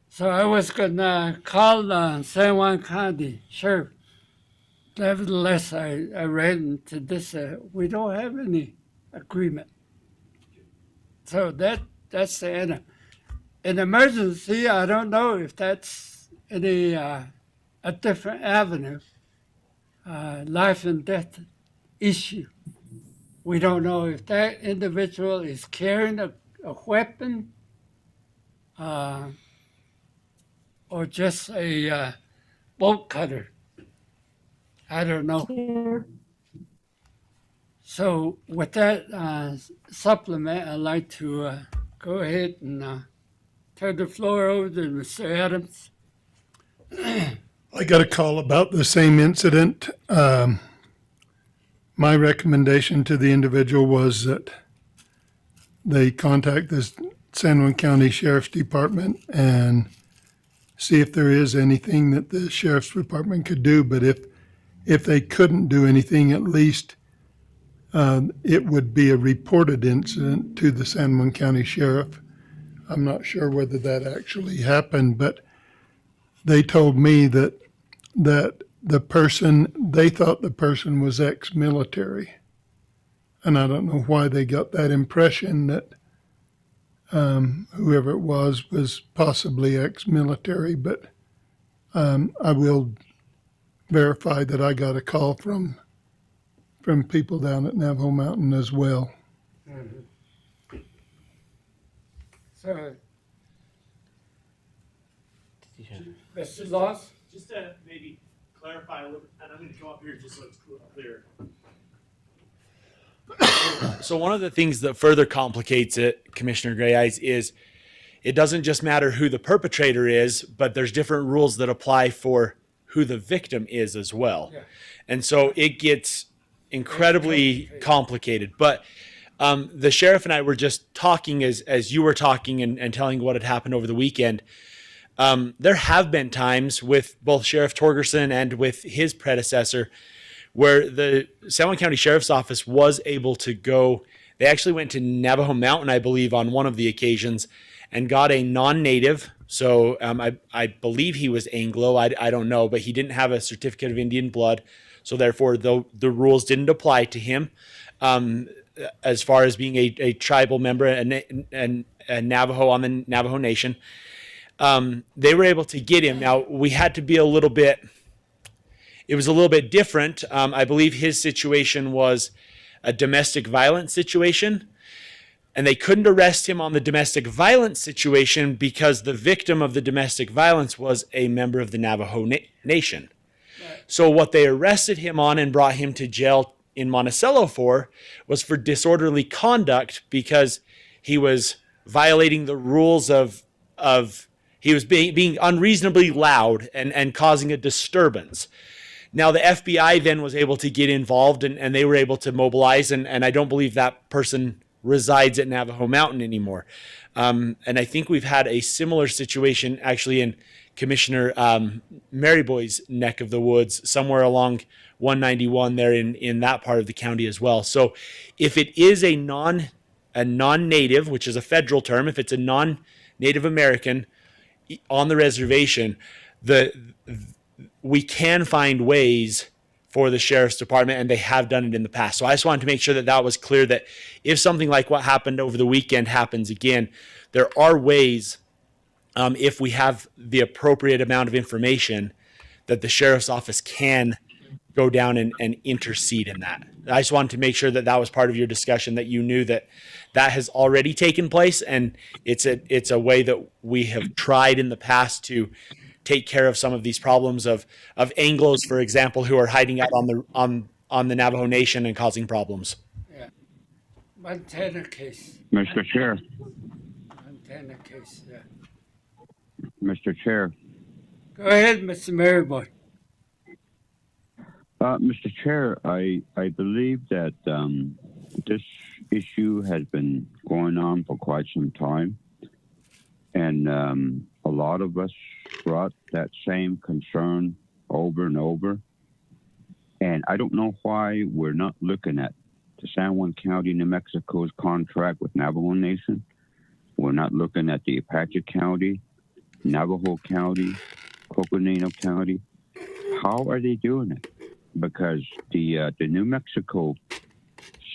So I was gonna call San Juan County Sheriff. Nevertheless, I read into this, we don't have any agreement. So that's the end. In emergency, I don't know if that's any a different avenue, life and death issue. We don't know if that individual is carrying a weapon or just a bolt cutter. I don't know. So with that supplement, I'd like to go ahead and turn the floor over to Mr. Adams. I got a call about the same incident. My recommendation to the individual was that they contact the San Juan County Sheriff's Department and see if there is anything that the Sheriff's Department could do. But if they couldn't do anything, at least it would be a reported incident to the San Juan County Sheriff. I'm not sure whether that actually happened, but they told me that the person, they thought the person was ex-military. And I don't know why they got that impression that whoever it was possibly ex-military, but I will verify that I got a call from people down at Navajo Mountain as well. Mm-hmm. So, Mr. Laws? Just to maybe clarify a little, and I'm going to go up here just so it's clear. So one of the things that further complicates it, Commissioner Gray Eyes, is it doesn't just matter who the perpetrator is, but there's different rules that apply for who the victim is as well. Yeah. And so it gets incredibly complicated. But the sheriff and I were just talking as you were talking and telling what had happened over the weekend. There have been times with both Sheriff Torgerson and with his predecessor where the San Juan County Sheriff's Office was able to go. They actually went to Navajo Mountain, I believe, on one of the occasions and got a non-native. So I believe he was Anglo. I don't know, but he didn't have a certificate of Indian blood. So therefore, the rules didn't apply to him as far as being a tribal member and Navajo on the Navajo Nation. They were able to get him. Now, we had to be a little bit different. I believe his situation was a domestic violence situation, and they couldn't arrest him on the domestic violence situation because the victim of the domestic violence was a member of the Navajo Nation. Right. So what they arrested him on and brought him to jail in Monticello for was for disorderly conduct because he was violating the rules of he was being unreasonably loud and causing a disturbance. Now, the FBI then was able to get involved and they were able to mobilize, and I don't believe that person resides at Navajo Mountain anymore. And I think we've had a similar situation actually in Commissioner Maryboy's neck of the woods, somewhere along 191 there in that part of the county as well. So if it is a non-native, which is a federal term, if it's a non-Native American on the reservation, we can find ways for the sheriff's department, and they have done it in the past. So I just wanted to make sure that that was clear, that if something like what happened over the weekend happens again, there are ways, if we have the appropriate amount of information, that the sheriff's office can go down and intercede in that. I just wanted to make sure that that was part of your discussion, that you knew that that has already taken place, and it's a way that we have tried in the past to take care of some of these problems of Anglos, for example, who are hiding out on the Navajo Nation and causing problems. Yeah. Montana case. Mr. Chair, Montana case, yeah. Mr. Chair, Go ahead, Mr. Maryboy. Mr. Chair, I believe that this issue has been going on for quite some time, and a lot of us brought that same concern over and over. And I don't know why we're not looking at the San Juan County, New Mexico's contract with Navajo Nation. We're not looking at the Apache County, Navajo County, Coconino County. How are they doing it? Because the New Mexico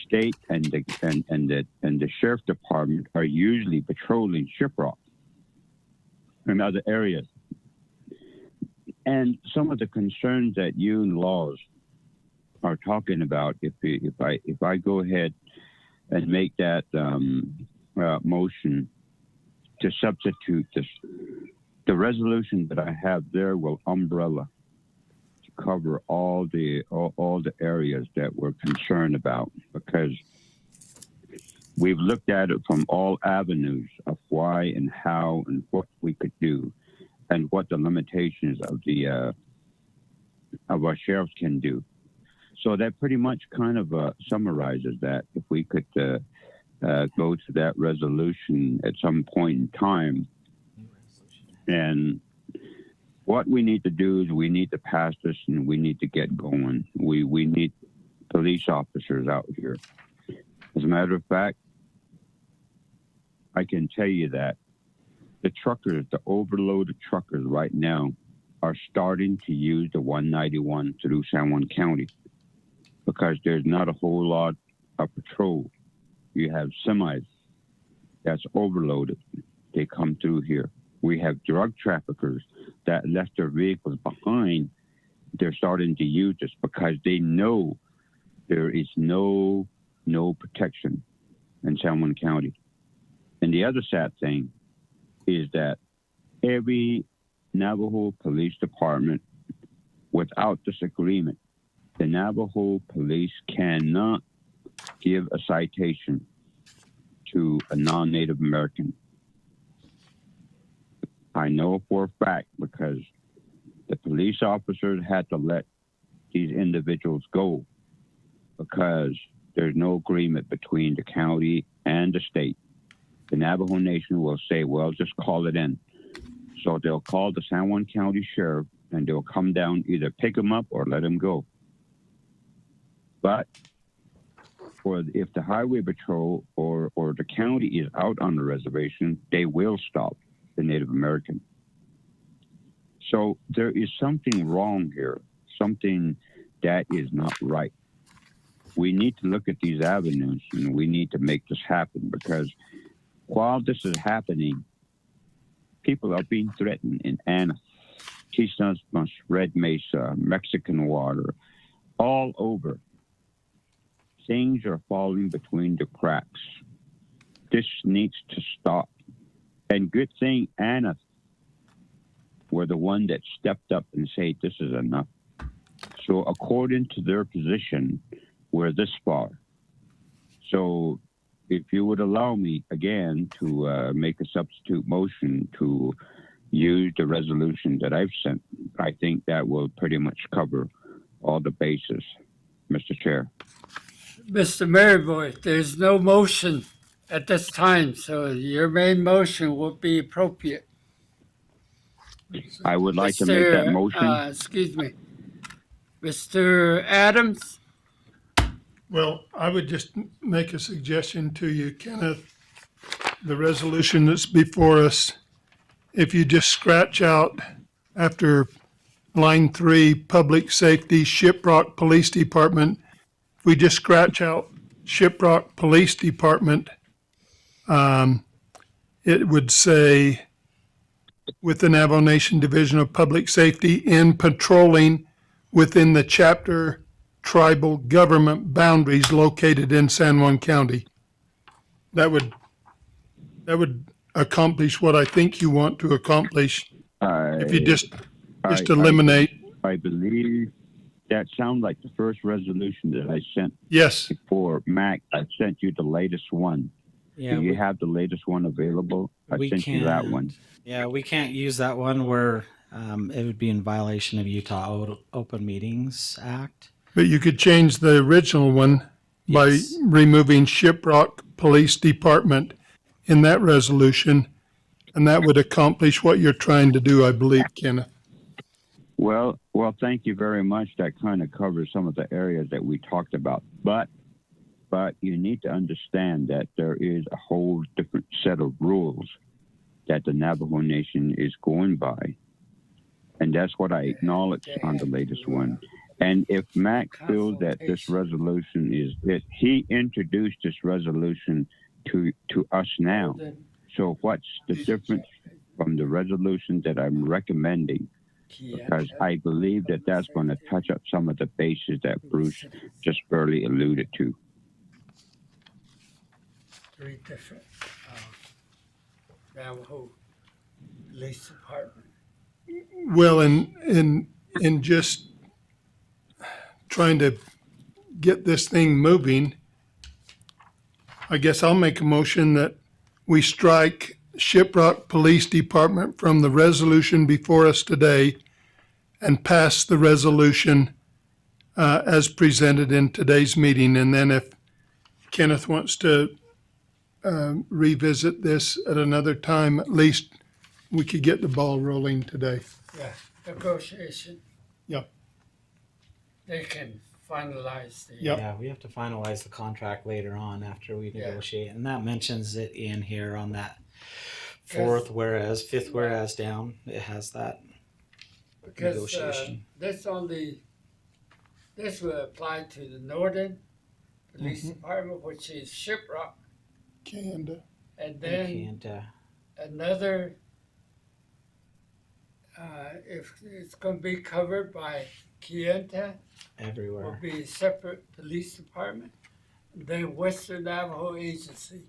state and the sheriff department are usually patrolling shiprock in other areas. And some of the concerns that you and laws are talking about, if I go ahead and make that motion to substitute this, the resolution that I have there will umbrella to cover all the areas that we're concerned about, because we've looked at it from all avenues of why and how and what we could do, and what the limitations of our sheriffs can do. So that pretty much kind of summarizes that. If we could go to that resolution at some point in time, and what we need to do is we need to pass this and we need to get going. We need police officers out here. As a matter of fact, I can tell you that the truckers, the overloaded truckers right now, are starting to use the 191 through San Juan County, because there's not a whole lot of patrol. You have semis that's overloaded. They come through here. We have drug traffickers that left their vehicles behind. They're starting to use this because they know there is no protection in San Juan County. And the other sad thing is that every Navajo police department, without this agreement, the Navajo police cannot give a citation to a non-Native American. I know for a fact because the police officers had to let these individuals go because there's no agreement between the county and the state. The Navajo Nation will say, well, just call it in. So they'll call the San Juan County Sheriff and they'll come down, either pick them up or let them go. But if the highway patrol or the county is out on the reservation, they will stop the Native American. So there is something wrong here, something that is not right. We need to look at these avenues and we need to make this happen, because while this is happening, people are being threatened in Anna, Keystone, Red Mesa, Mexican Water, all over. Things are falling between the cracks. This needs to stop. And good thing Anna were the one that stepped up and said, this is enough. So according to their position, we're this far. So if you would allow me again to make a substitute motion to use the resolution that I've sent, I think that will pretty much cover all the bases, Mr. Chair. Mr. Maryboy, there's no motion at this time, so your main motion will be appropriate. I would like to make that motion. Excuse me. Mr. Adams? Well, I would just make a suggestion to you, Kenneth. The resolution that's before us, if you just scratch out after line 3, Public Safety, Shiprock Police Department. If we just scratch out Shiprock Police Department, it would say, with the Navajo Nation Division of Public Safety in patrolling within the chapter tribal government boundaries located in San Juan County. That would accomplish what I think you want to accomplish if you just eliminate. I believe that sounds like the first resolution that I sent. Yes. Before Mac, I sent you the latest one. Yeah, Do you have the latest one available? I sent you that one. Yeah, we can't use that one where it would be in violation of Utah Open Meetings Act. But you could change the original one by removing Shiprock Police Department in that resolution, and that would accomplish what you're trying to do, I believe, Kenneth. Well, thank you very much. That kind of covers some of the areas that we talked about. But you need to understand that there is a whole different set of rules that the Navajo Nation is going by. And that's what I acknowledge on the latest one. And if Mac feels that this resolution is that he introduced this resolution to us now. So what's the difference from the resolution that I'm recommending? Because I believe that that's going to touch up some of the bases that Bruce just barely alluded to. 3 different Navajo Police Department. Well, in just trying to get this thing moving, I guess I'll make a motion that we strike Shiprock Police Department from the resolution before us today and pass the resolution as presented in today's meeting. And then if Kenneth wants to revisit this at another time, at least we could get the ball rolling today. Yeah, negotiation. Yep. They can finalize the. Yeah, we have to finalize the contract later on after we negotiate, and that mentions it in here on that 4th whereas, 5th whereas down. It has that negotiation. This will apply to the Northern Police Department, which is Shiprock. Kanda. And then another, if it's going to be covered by Kienta, everywhere will be a separate police department. And then Western Navajo Agency,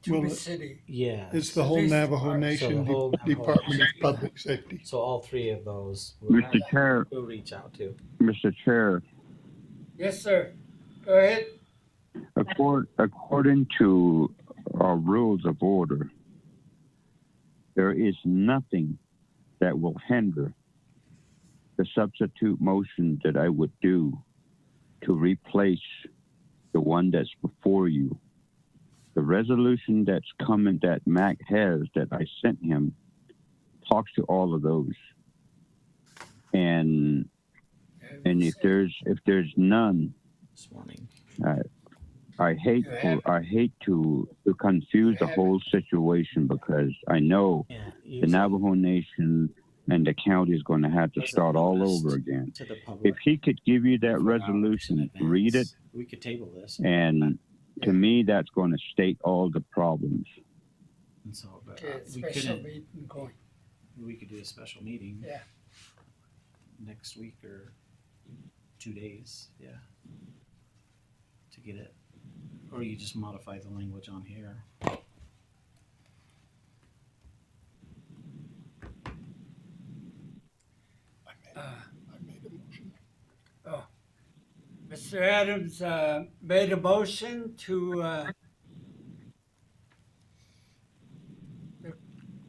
Tuba City. Yeah, it's the whole Navajo Nation Department of Public Safety. So all 3 of those Mr. Chair, we'll reach out to. Mr. Chair. Yes, sir. Go ahead. According to our rules of order, there is nothing that will hinder the substitute motion that I would do to replace the one that's before you. The resolution that's coming that Mac has that I sent him talks to all of those. And if there's none, this morning. I hate to confuse the whole situation because I know the Navajo Nation and the county is going to have to start all over again. If he could give you that resolution, read it. We could table this. And to me, that's going to state all the problems. And so, but, we could do a special meeting. Yeah. Next week or 2 days. Yeah. To get it. Or you just modify the language on here. Mr. Adams made a motion to the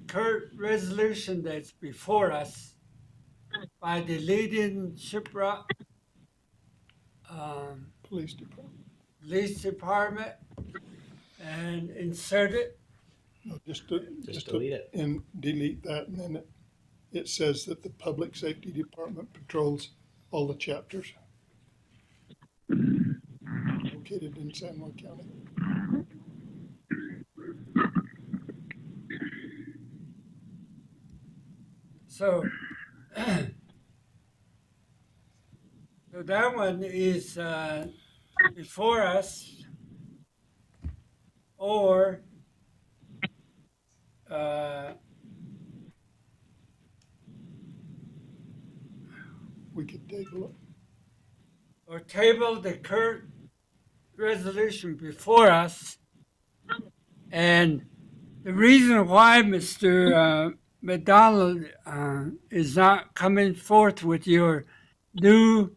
current resolution that's before us by deleting Shiprock Police Department and insert it. No, just delete it. And delete that, and then it says that the Public Safety Department patrols all the chapters located in San Juan County. So that one is before us, or We could table it. or table the current resolution before us. And the reason why Mr. McDonald is not coming forth with your new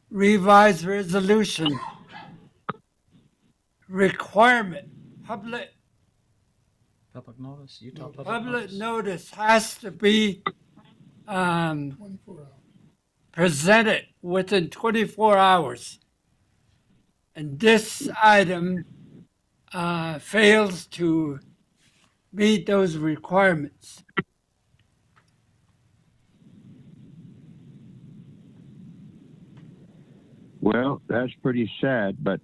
revised resolution requirement, public notice, Utah public public notice. notice has to be 24 hours. presented within 24 hours. And this item fails to meet those requirements. Well, that's pretty sad, but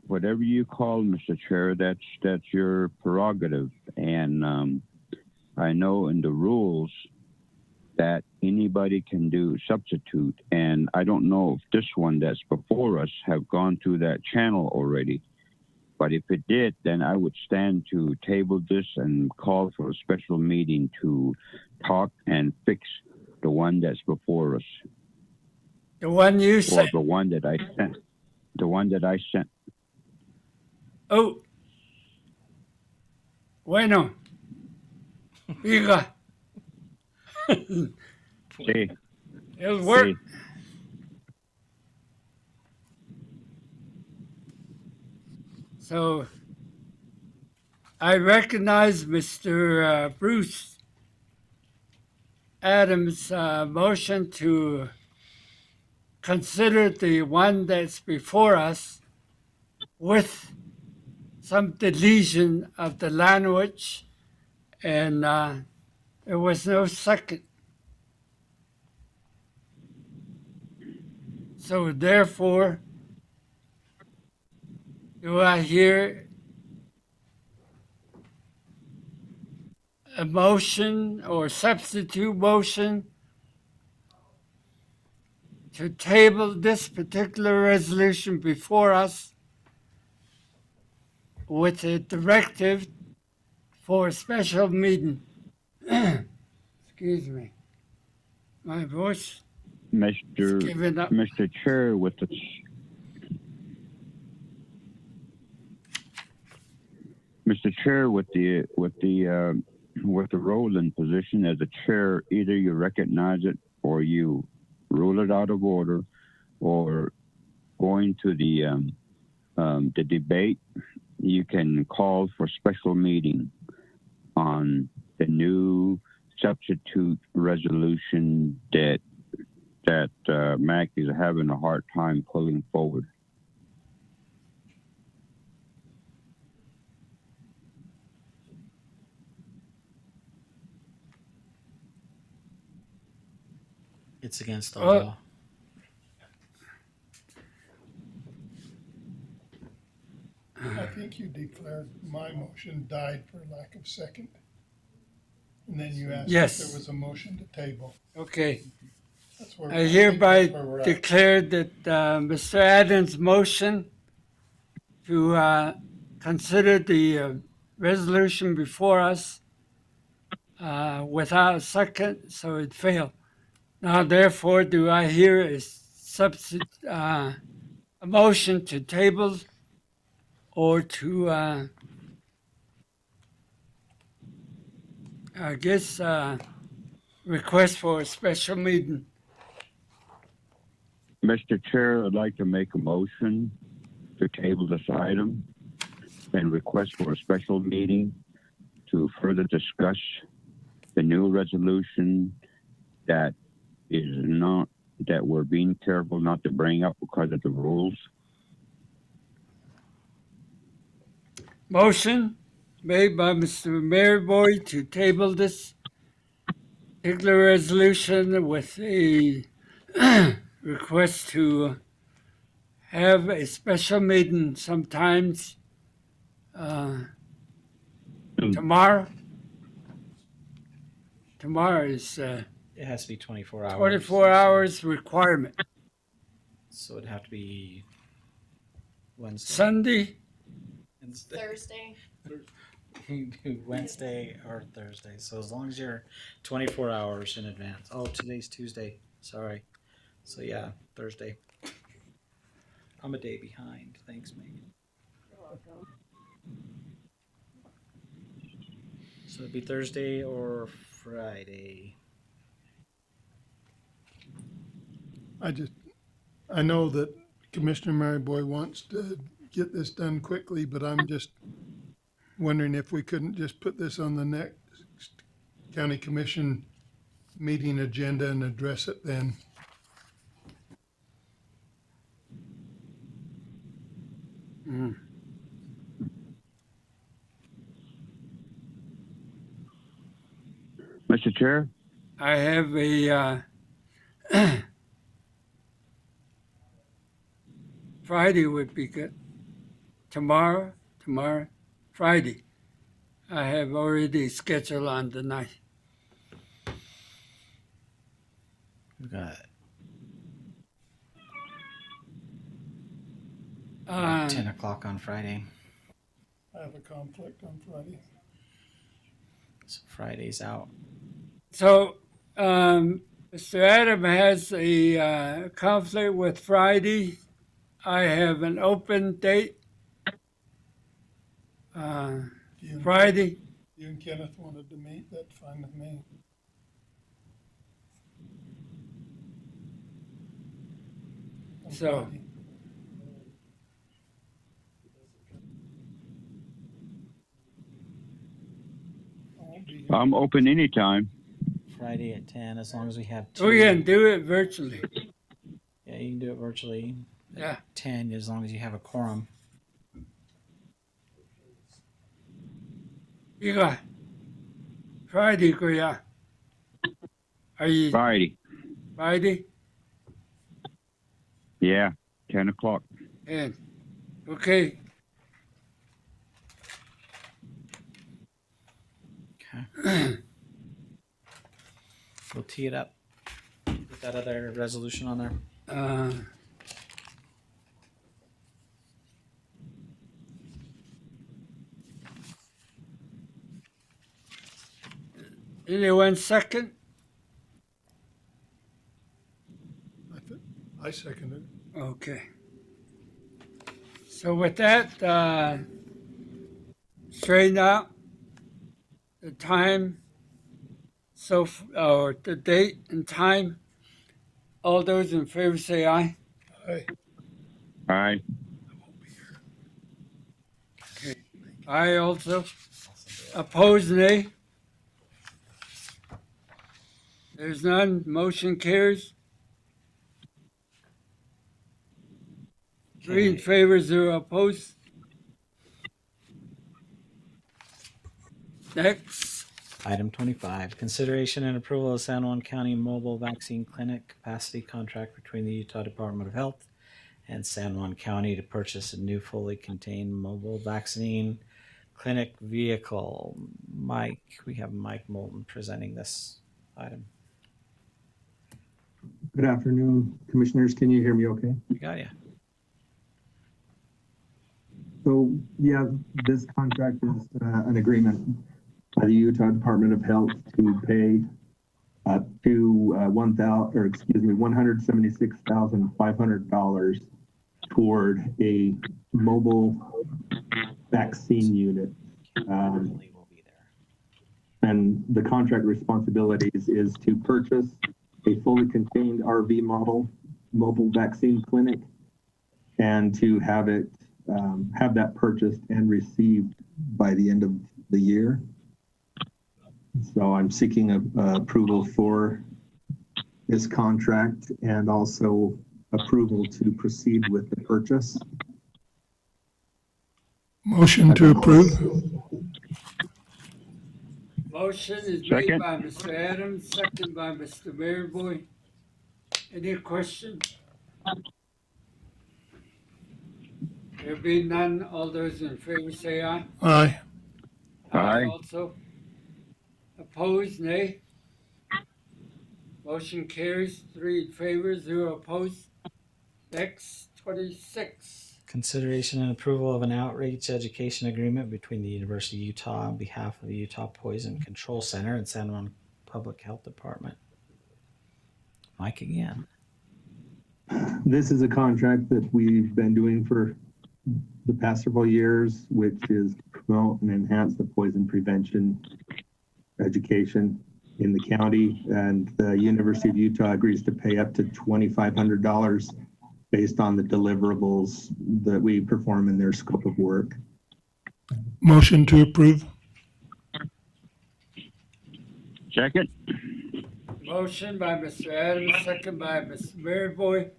whatever you call, Mr. Chair, that's your prerogative. And I know in the rules that anybody can do substitute, and I don't know if this one that's before us have gone through that channel already. But if it did, then I would stand to table this and call for a special meeting to talk and fix the one that's before us. The one you Or said. the one that I sent. The one that I sent. Oh. Bueno. Diga. Sí. It'll work. Sí. So I recognize Mr. Bruce Adams' motion to consider the one that's before us with some deletion of the language, and there was no second. So therefore, do I hear a motion or substitute motion to table this particular resolution before us with a directive for a special meeting? Excuse me. My voice is giving up. Mr. Chair, with the Mr. Chair, with the role and position as a chair, either you recognize it or you rule it out of order, or going to the debate, you can call for special meeting on the new substitute resolution that Mac is having a hard time pulling forward. It's against our law. I think you declared my motion died for lack of second. And then you asked Yes. if there was a motion to table. Okay. That's where I think hereby that's where we're at. declare that Mr. Adams' motion to consider the resolution before us without a second, so it failed. Now, therefore, do I hear a motion to table or to, I guess, request for a special meeting? Mr. Chair, I'd like to make a motion to table this item and request for a special meeting to further discuss the new resolution that we're being careful not to bring up because of the rules. Motion made by Mr. Maryboy to table this particular resolution with a request to have a special meeting sometimes tomorrow. Tomorrow is It has to be 24 hours. 24 hours requirement. So it'd have to be Wednesday. Sunday, Wednesday. Thursday. You can do Wednesday or Thursday. So as long as you're 24 hours in advance. Oh, today's Tuesday. Sorry. So yeah, Thursday. I'm a day behind. Thanks, Megan. So it'd be Thursday or Friday. I know that Commissioner Maryboy wants to get this done quickly, but I'm just wondering if we couldn't just put this on the next county commission meeting agenda and address it then. Mr. Chair? I have a Friday would be good. Tomorrow, Friday. I have already scheduled on the night. We've got 10 o'clock on Friday. I have a conflict on Friday. So Friday's out. So, Mr. Adam has a conflict with Friday. I have an open date. Friday. You and Kenneth wanted to meet, that's fine with me. On So- Friday. I won't be here. I'm open anytime. Friday at 10, as long as we have two. We can do it virtually. Yeah, you can do it virtually. At Yeah. 10, as long as you have a quorum. You got Friday, Kuya. Are you Friday. Friday? Yeah, 10 o'clock. And okay. Okay. We'll tee it up. Put that other resolution on there. Anyone second? I second it. Okay. So with that, straighten out the time, or the date and time. All those in favor say aye. Aye. Aye. Okay. Aye also. Opposed, nay. There's none. Motion carries. 3 in favor, 0 opposed. Next. Item 25, consideration and approval of San Juan County Mobile Vaccine Clinic capacity contract between the Utah Department of Health and San Juan County to purchase a new fully contained mobile vaccine clinic vehicle. We have Mike Moulton presenting this item. Good afternoon, Commissioners. Can you hear me okay? We got you. So, yeah, this contract is an agreement by the Utah Department of Health to pay up to $176,500 toward a mobile vaccine unit. And the contract responsibilities is to purchase a fully contained RV model mobile vaccine clinic and to have it have that purchased and received by the end of the year. So I'm seeking approval for this contract and also approval to proceed with the purchase. Motion to approve. Motion is made Second. by Mr. Adams, second by Mr. Maryboy. Any questions? There being none, all those in favor say aye. Aye. Aye. Also. Opposed, nay. Motion carries, 3 in favor, 0 opposed. Next, 26. Consideration and approval of an outreach education agreement between the University of Utah on behalf of the Utah Poison Control Center and San Juan Public Health Department. Mike again. This is a contract that we've been doing for the past several years, which is to promote and enhance the poison prevention education in the county. And the University of Utah agrees to pay up to $2,500 based on the deliverables that we perform in their scope of work. Motion to approve. Second. Motion by Mr. Adams, second by Mr. Maryboy.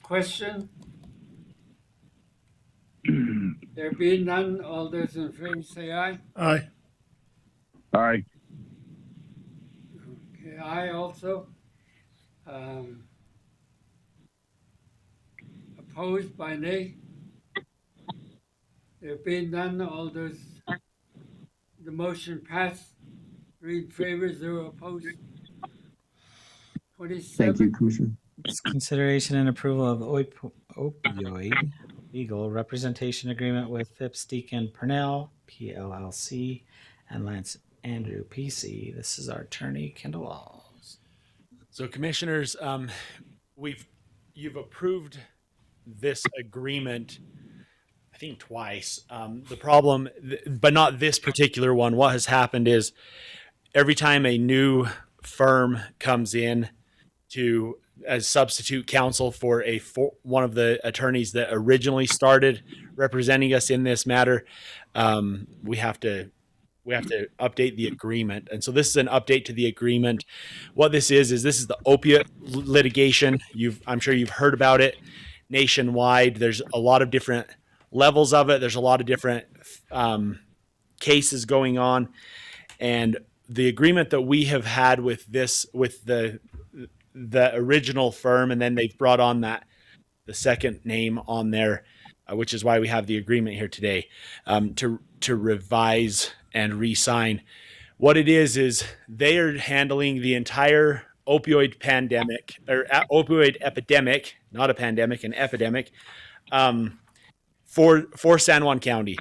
Question? There being none, all those in favor say aye. Aye. Aye. Okay, aye also. Opposed by nay? There being none, all those, the motion passed. 3 in favor, 0 opposed. 27. Thank you, Commissioner. Consideration and approval of opioid legal representation agreement with Phipps Deacon Purnell, PLLC, and Lance Andrew, PC. This is our attorney, Kendall Walls. So, commissioners, you've approved this agreement, I think twice. The problem, but not this particular one. What has happened is every time a new firm comes in to as substitute counsel for one of the attorneys that originally started representing us in this matter, we have to update the agreement. And so this is an update to the agreement. What this is this is the opiate litigation. I'm sure you've heard about it nationwide. There's a lot of different levels of it. There's a lot of different cases going on. And the agreement that we have had with the original firm, and then they've brought on the second name on there, which is why we have the agreement here today, to revise and re-sign. What it is they are handling the entire opioid pandemic, or opioid epidemic, not a pandemic, an epidemic, for San Juan County.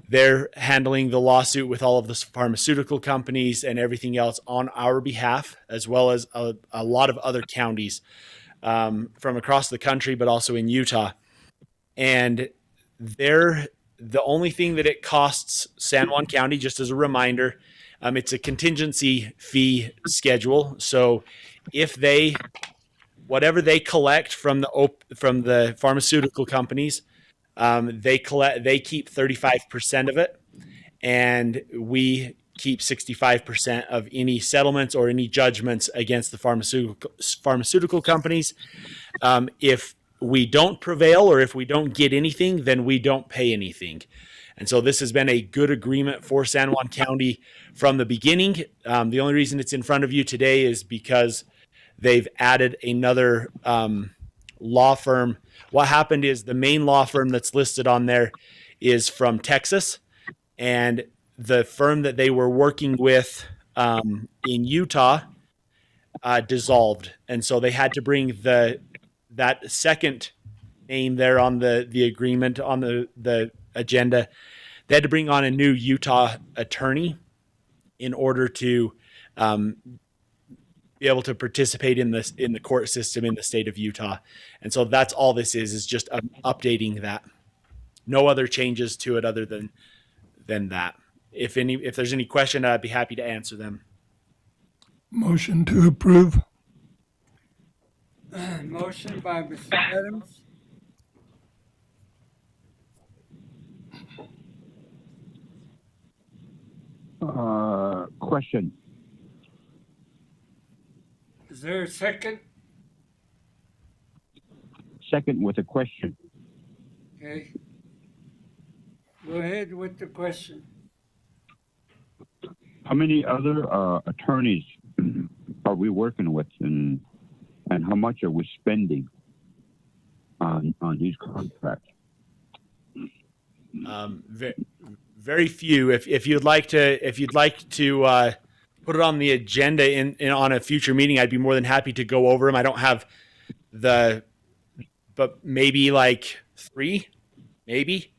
They're handling the lawsuit with all of the pharmaceutical companies and everything else on our behalf, as well as a lot of other counties from across the country, but also in Utah. And the only thing that it costs San Juan County, just as a reminder, it's a contingency fee schedule. So if whatever they collect from the pharmaceutical companies, they keep 35% of it, and we keep 65% of any settlements or any judgments against the pharmaceutical companies. If we don't prevail or if we don't get anything, then we don't pay anything. And so this has been a good agreement for San Juan County from the beginning. The only reason it's in front of you today is because they've added another law firm. What happened is the main law firm that's listed on there is from Texas, and the firm that they were working with in Utah dissolved. And so they had to bring that second name there on the agreement, on the agenda. They had to bring on a new Utah attorney in order to be able to participate in the court system in the state of Utah. And so that's all this is just updating that. No other changes to it other than that. If there's any question, I'd be happy to answer them. Motion to approve. Motion by Mr. Adams. Question. Is there a second? Second with a question. Okay. Go ahead with the question. How many other attorneys are we working with, and how much are we spending on these contracts? Very few. If you'd like to put it on the agenda in on a future meeting, I'd be more than happy to go over them. I don't have but maybe like 3, maybe.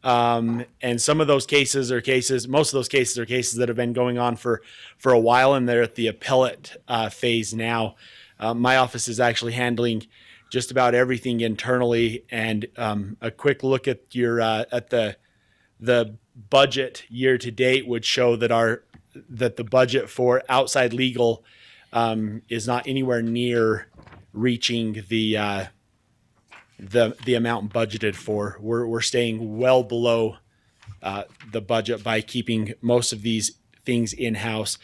And some of those cases are most of those cases are cases that have been going on for a while, and they're at the appellate phase now. My office is actually handling just about everything internally, and a quick look at your at the budget year to date would show that the budget for outside legal is not anywhere near reaching the amount budgeted for. We're staying well below the budget by keeping most of these things in-house.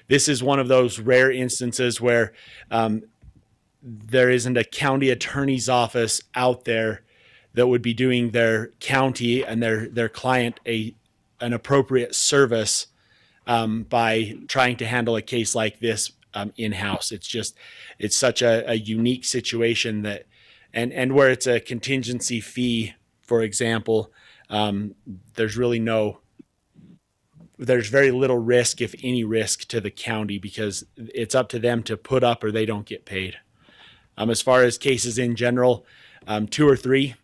This is one of those rare instances where there isn't a county attorney's office out there that would be doing their county and their client an appropriate service by trying to handle a case like this in-house. It's such a unique situation that and where it's a contingency fee, for example, there's very little risk, if any risk, to the county, because it's up to them to put up or they don't get paid. As far as cases in general, 2 or 3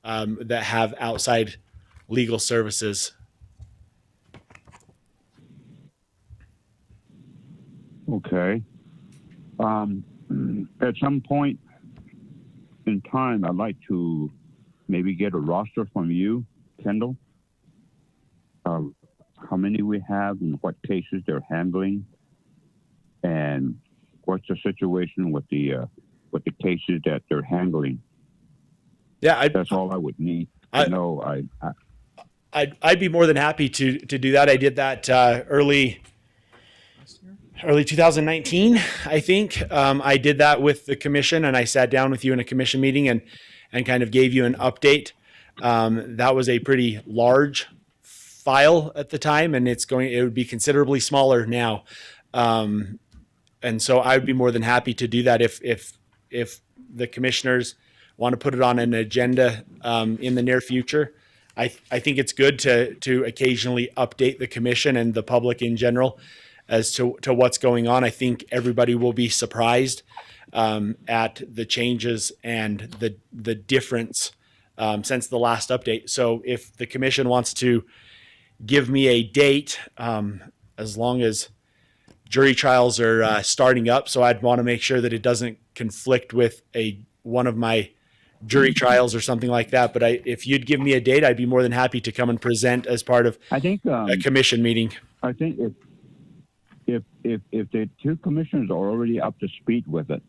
that have outside legal services. Okay. At some point in time, I'd like to maybe get a roster from you, Kendall, of how many we have and what cases they're handling, and what's the situation with the cases that they're handling. Yeah, that's all I would need. I'd be more than happy to do that. I did that early 2019, I think. I did that with the commission, and I sat down with you in a commission meeting and kind of gave you an update. That was a pretty large file at the time, and it would be considerably smaller now. And so I would be more than happy to do that if the commissioners want to put it on an agenda in the near future. I think it's good to occasionally update the commission and the public in general as to what's going on. I think everybody will be surprised at the changes and the difference since the last update. So if the commission wants to give me a date, as long as jury trials are starting up, so I'd want to make sure that it doesn't conflict with one of my jury trials or something like that. But if you'd give me a date, I'd be more than happy to come and present as part of a commission meeting. I think if the 2 commissioners are already up to speed with it,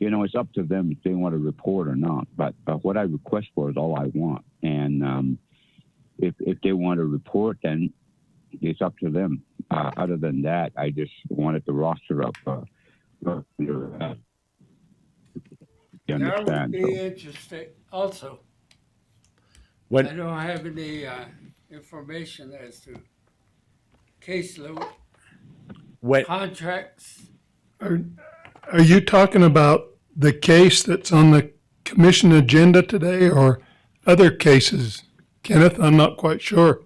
it's up to them if they want to report or not. But what I request for is all I want. And if they want to report, then it's up to them. Other than that, I just wanted the roster up. You understand? That would be interesting. Also, I don't have any information as to caseload, contracts. Are you talking about the case that's on the commission agenda today or other cases? Kenneth, I'm not quite sure.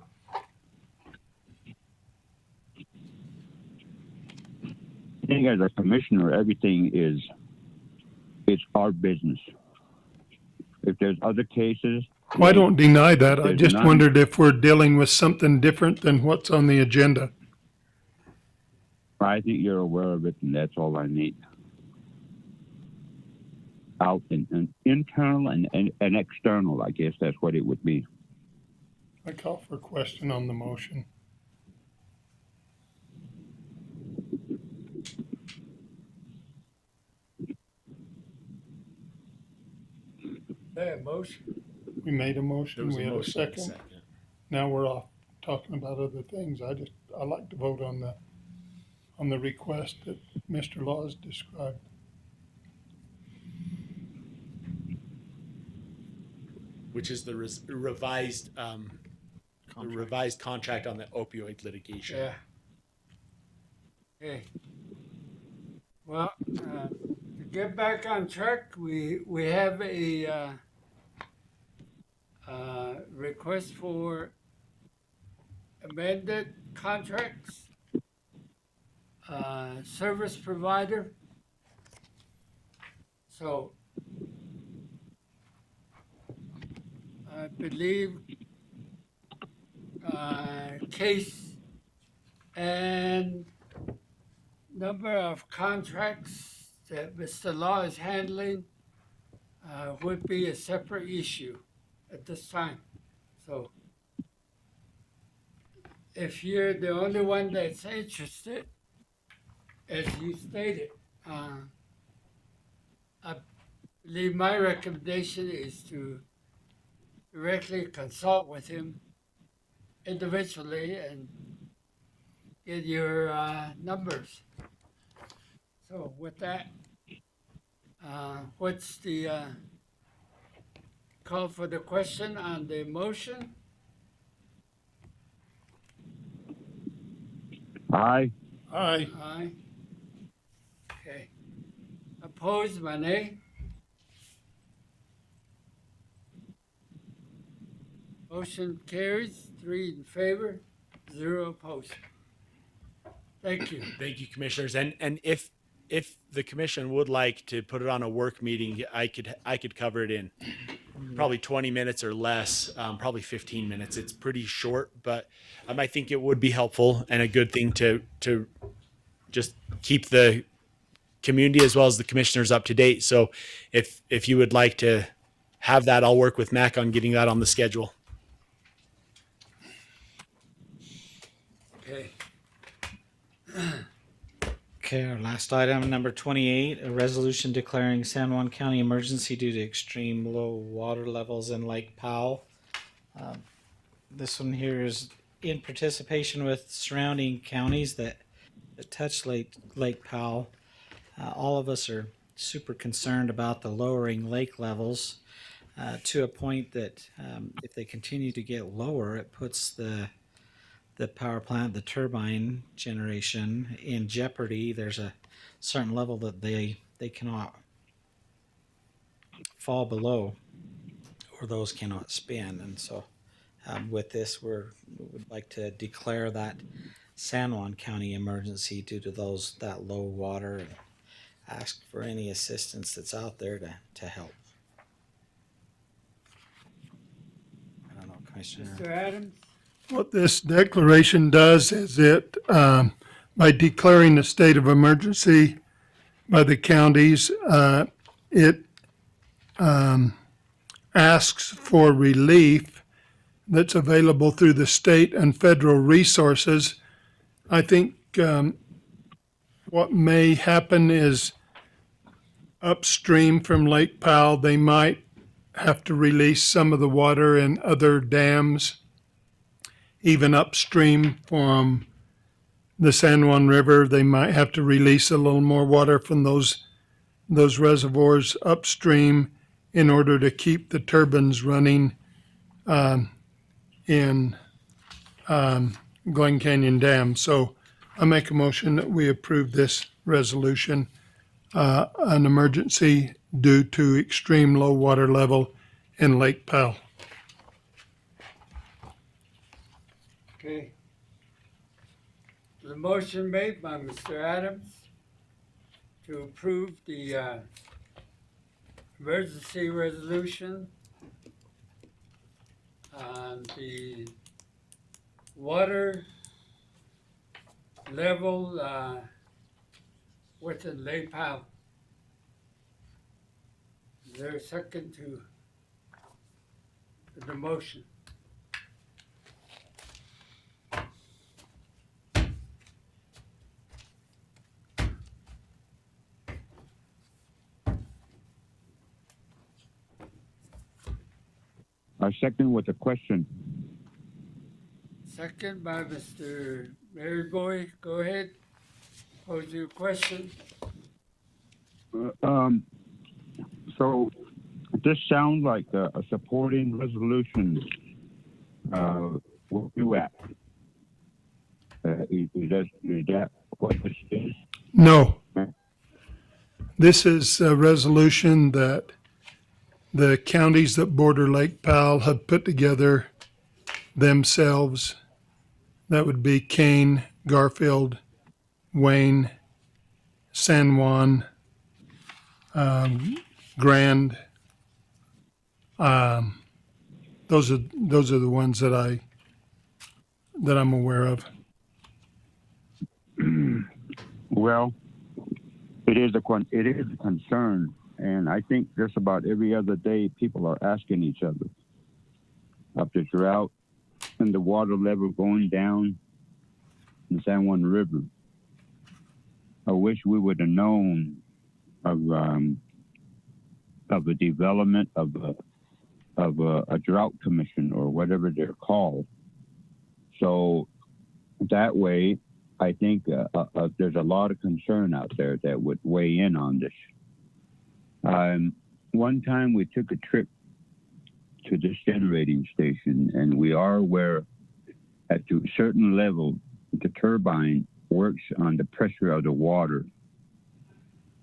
I think as a commissioner, everything it's our business. If there's other cases. Well, I don't deny that. I just none. wondered if we're dealing with something different than what's on the agenda. I think you're aware of it, and that's all I need. Out and internal and external, I guess that's what it would be. I call for a question on the motion. Motion. We made a motion. We had a second. Now we're off talking about other things. I like to vote on the request that Mr. Laws described. Which is the revised contract on the opioid litigation. Yeah. Okay. Well, to get back on track, we have a request for amended contracts. service provider. So I believe case and number of contracts that Mr. Law is handling would be a separate issue at this time. So if you're the only one that's interested, as you stated, I believe my recommendation is to directly consult with him individually and get your numbers. So with that, what's the call for the question on the motion? Aye. Aye. Aye. Okay. Opposed, my nay? Motion carries, 3 in favor, 0 opposed. Thank you. Thank you, commissioners. And if the commission would like to put it on a work meeting, I could cover it in probably 20 minutes or less, probably 15 minutes. It's pretty short, but I think it would be helpful and a good thing to just keep the community as well as the commissioners up to date. So if you would like to have that, I'll work with Mac on getting that on the schedule. Okay. Okay, our last item, number 28, a resolution declaring San Juan County emergency due to extreme low water levels in Lake Powell. This one here is in participation with surrounding counties that touch Lake Powell. All of us are super concerned about the lowering lake levels to a point that if they continue to get lower, it puts the power plant, the turbine generation in jeopardy. There's a certain level that they cannot fall below, or those cannot spin. And so with this, we would like to declare that San Juan County emergency due to that low water, and ask for any assistance that's out there to help. I don't know, Commissioner. Mr. Adams? What this declaration does is it, by declaring a state of emergency by the counties, it asks for relief that's available through the state and federal resources. I think what may happen is upstream from Lake Powell, they might have to release some of the water in other dams. Even upstream from the San Juan River, they might have to release a little more water from those reservoirs upstream in order to keep the turbines running in Glen Canyon Dam. So I make a motion that we approve this resolution, an emergency due to extreme low water level in Lake Powell. Okay. The motion made by Mr. Adams to approve the emergency resolution on the water level within Lake Powell. Is there a second to the motion? I second with a question. Second by Mr. Maryboy. Go ahead. Pose your question. So this sounds like a supporting resolution. Where you at? Is that what this is? No. This is a resolution that the counties that border Lake Powell have put together themselves. That would be Kane, Garfield, Wayne, San Juan, Grand. Those are the ones that I'm aware of. Well, it is a concern, and I think just about every other day people are asking each other of the drought and the water level going down in the San Juan River. I wish we would have known of the development of a drought commission or whatever they're called. So that way, I think there's a lot of concern out there that would weigh in on this. One time we took a trip to this generating station, and we are aware at a certain level, the turbine works on the pressure of the water.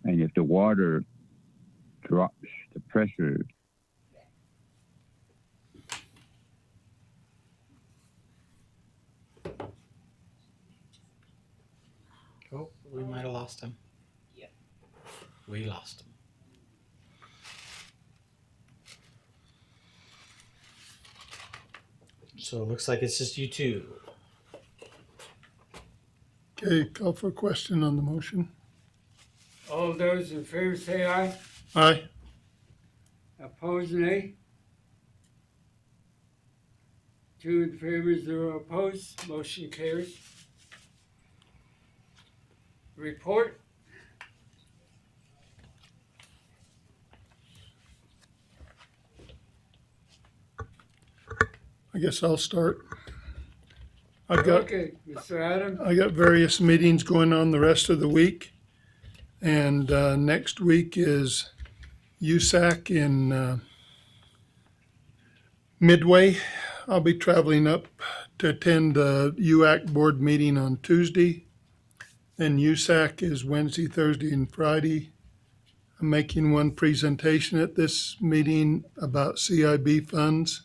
And if the water drops, the pressure Oh, we might have lost him. Yep. We lost him. So it looks like it's just you two. Okay, call for a question on the motion. All those in favor say aye. Aye. Opposed, nay. 2 in favor, 0 opposed. Motion carries. Report. I guess I'll start. I've got Okay, Mr. Adams. I got various meetings going on the rest of the week, and next week is USAC in Midway. I'll be traveling up to attend the UAC board meeting on Tuesday. Then USAC is Wednesday, Thursday, and Friday. I'm making one presentation at this meeting about CIB funds,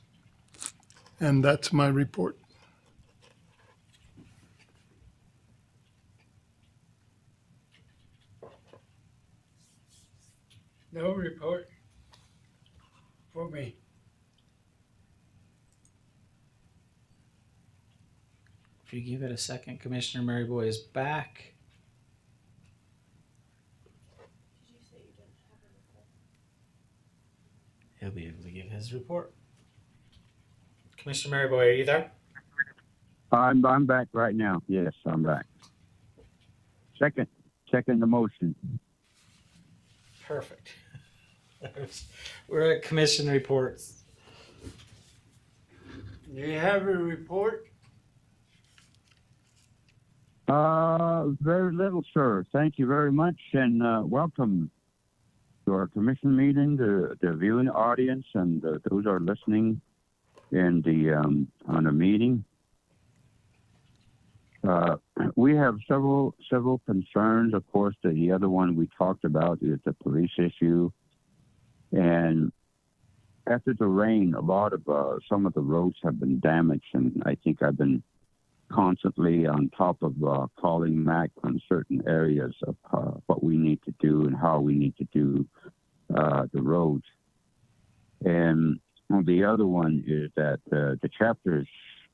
and that's my report. No report for me. If you give it a second, Commissioner Maryboy is back. He'll be able to give his report. Commissioner Maryboy, are you there? I'm back right now. Yes, I'm back. Second the motion. Perfect. We're at commission reports. Do you have a report? Very little, sir. Thank you very much, and welcome to our commission meeting, the viewing audience, and those are listening in the on the meeting. We have several concerns. Of course, the other one we talked about is the police issue, and after the rain, a lot of some of the roads have been damaged, and I think I've been constantly on top of calling MAC on certain areas of what we need to do and how we need to do the roads. And the other one is that the chapters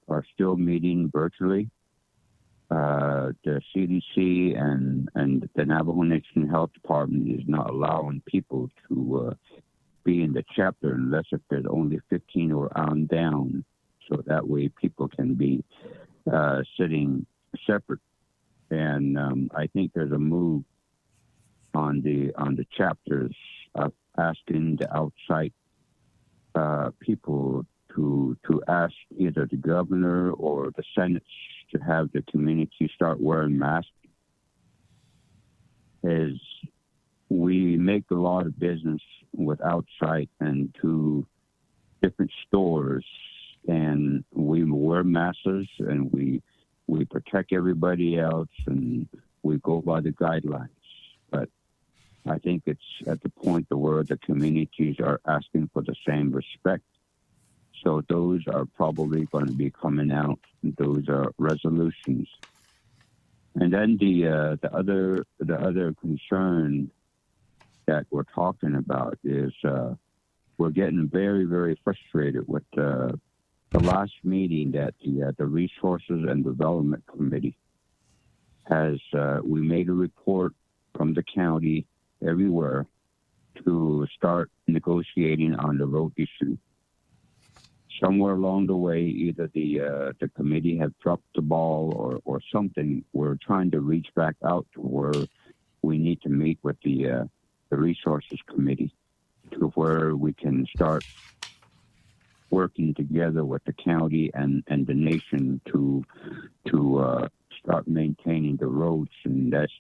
are still meeting virtually. The CDC and the Navajo Nation Health Department is not allowing people to be in the chapter unless if there's only 15 or on down. So that way people can be sitting separate. And I think there's a move on the chapters of asking the outside people to ask either the governor or the Senate to have the community start wearing masks. Is we make a lot of business with outside and to different stores, and we wear masks and we protect everybody else and we go by the guidelines. But I think it's at the point where the communities are asking for the same respect. So those are probably going to be coming out. Those are resolutions. And then the other concern that we're talking about is we're getting very, very frustrated with the last meeting that the Resources and Development Committee has. We made a report from the county everywhere to start negotiating on the road issue. Somewhere along the way, either the committee have dropped the ball or something. We're trying to reach back out to where we need to meet with the Resources Committee to where we can start working together with the county and the nation to start maintaining the roads. And that's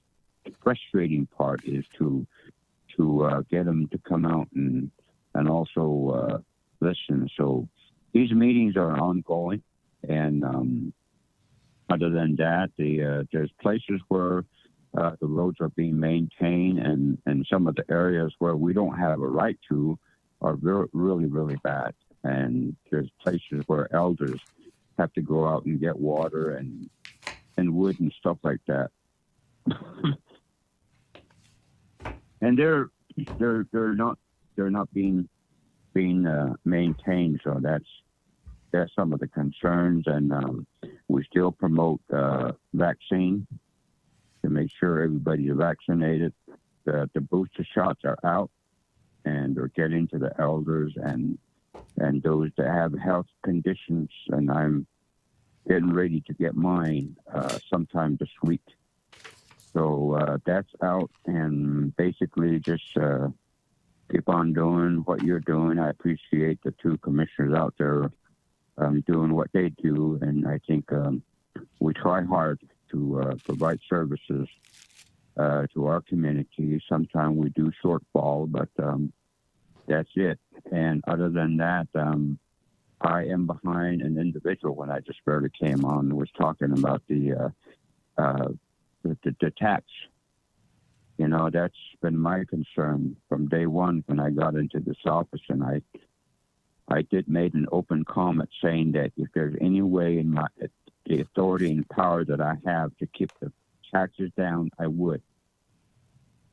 the frustrating part, is to get them to come out and also listen. So these meetings are ongoing, and other than that, there's places where the roads are being maintained, and some of the areas where we don't have a right to are really, really bad. And there's places where elders have to go out and get water and wood and stuff like that. And they're not being maintained. So that's some of the concerns. And we still promote vaccine to make sure everybody's vaccinated. The booster shots are out, and they're getting to the elders and those that have health conditions. And I'm getting ready to get mine sometime this week. So that's out, and basically just keep on doing what you're doing. I appreciate the two commissioners out there doing what they do, and I think we try hard to provide services to our community. Sometimes we do shortfall, but that's it. And other than that, I am behind an individual when I just barely came on, was talking about the tax. You know, that's been my concern from day one when I got into this office, and I did made an open comment saying that if there's any way in the authority and power that I have to keep the taxes down, I would.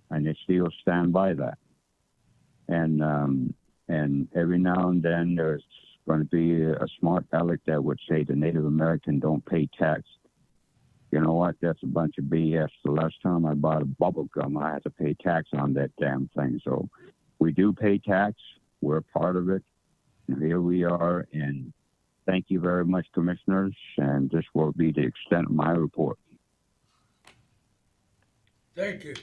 And I still stand by that. And every now and then there's going to be a smart aleck that would say the Native American don't pay tax. You know what? That's a bunch of BS. The last time I bought a bubble gum, I had to pay tax on that damn thing. So we do pay tax. We're part of it. And here we are. And thank you very much, commissioners. And this will be the extent of my report. Thank you.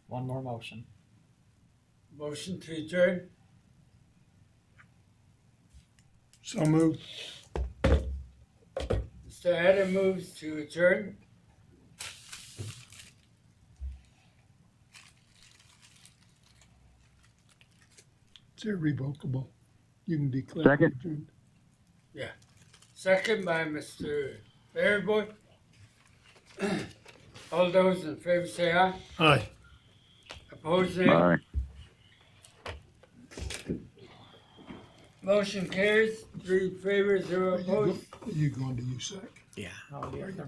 One more motion. Motion to adjourn. So moved. Mr. Adam moves to adjourn. It's irrevocable. You can declare. Second. adjourned. Yeah. Second by Mr. Maryboy. All those in favor say aye. Aye. Opposed, nay. All right. Motion carries. 3 in favor, 0 opposed. You going to USAC? Yeah. Oh, yeah.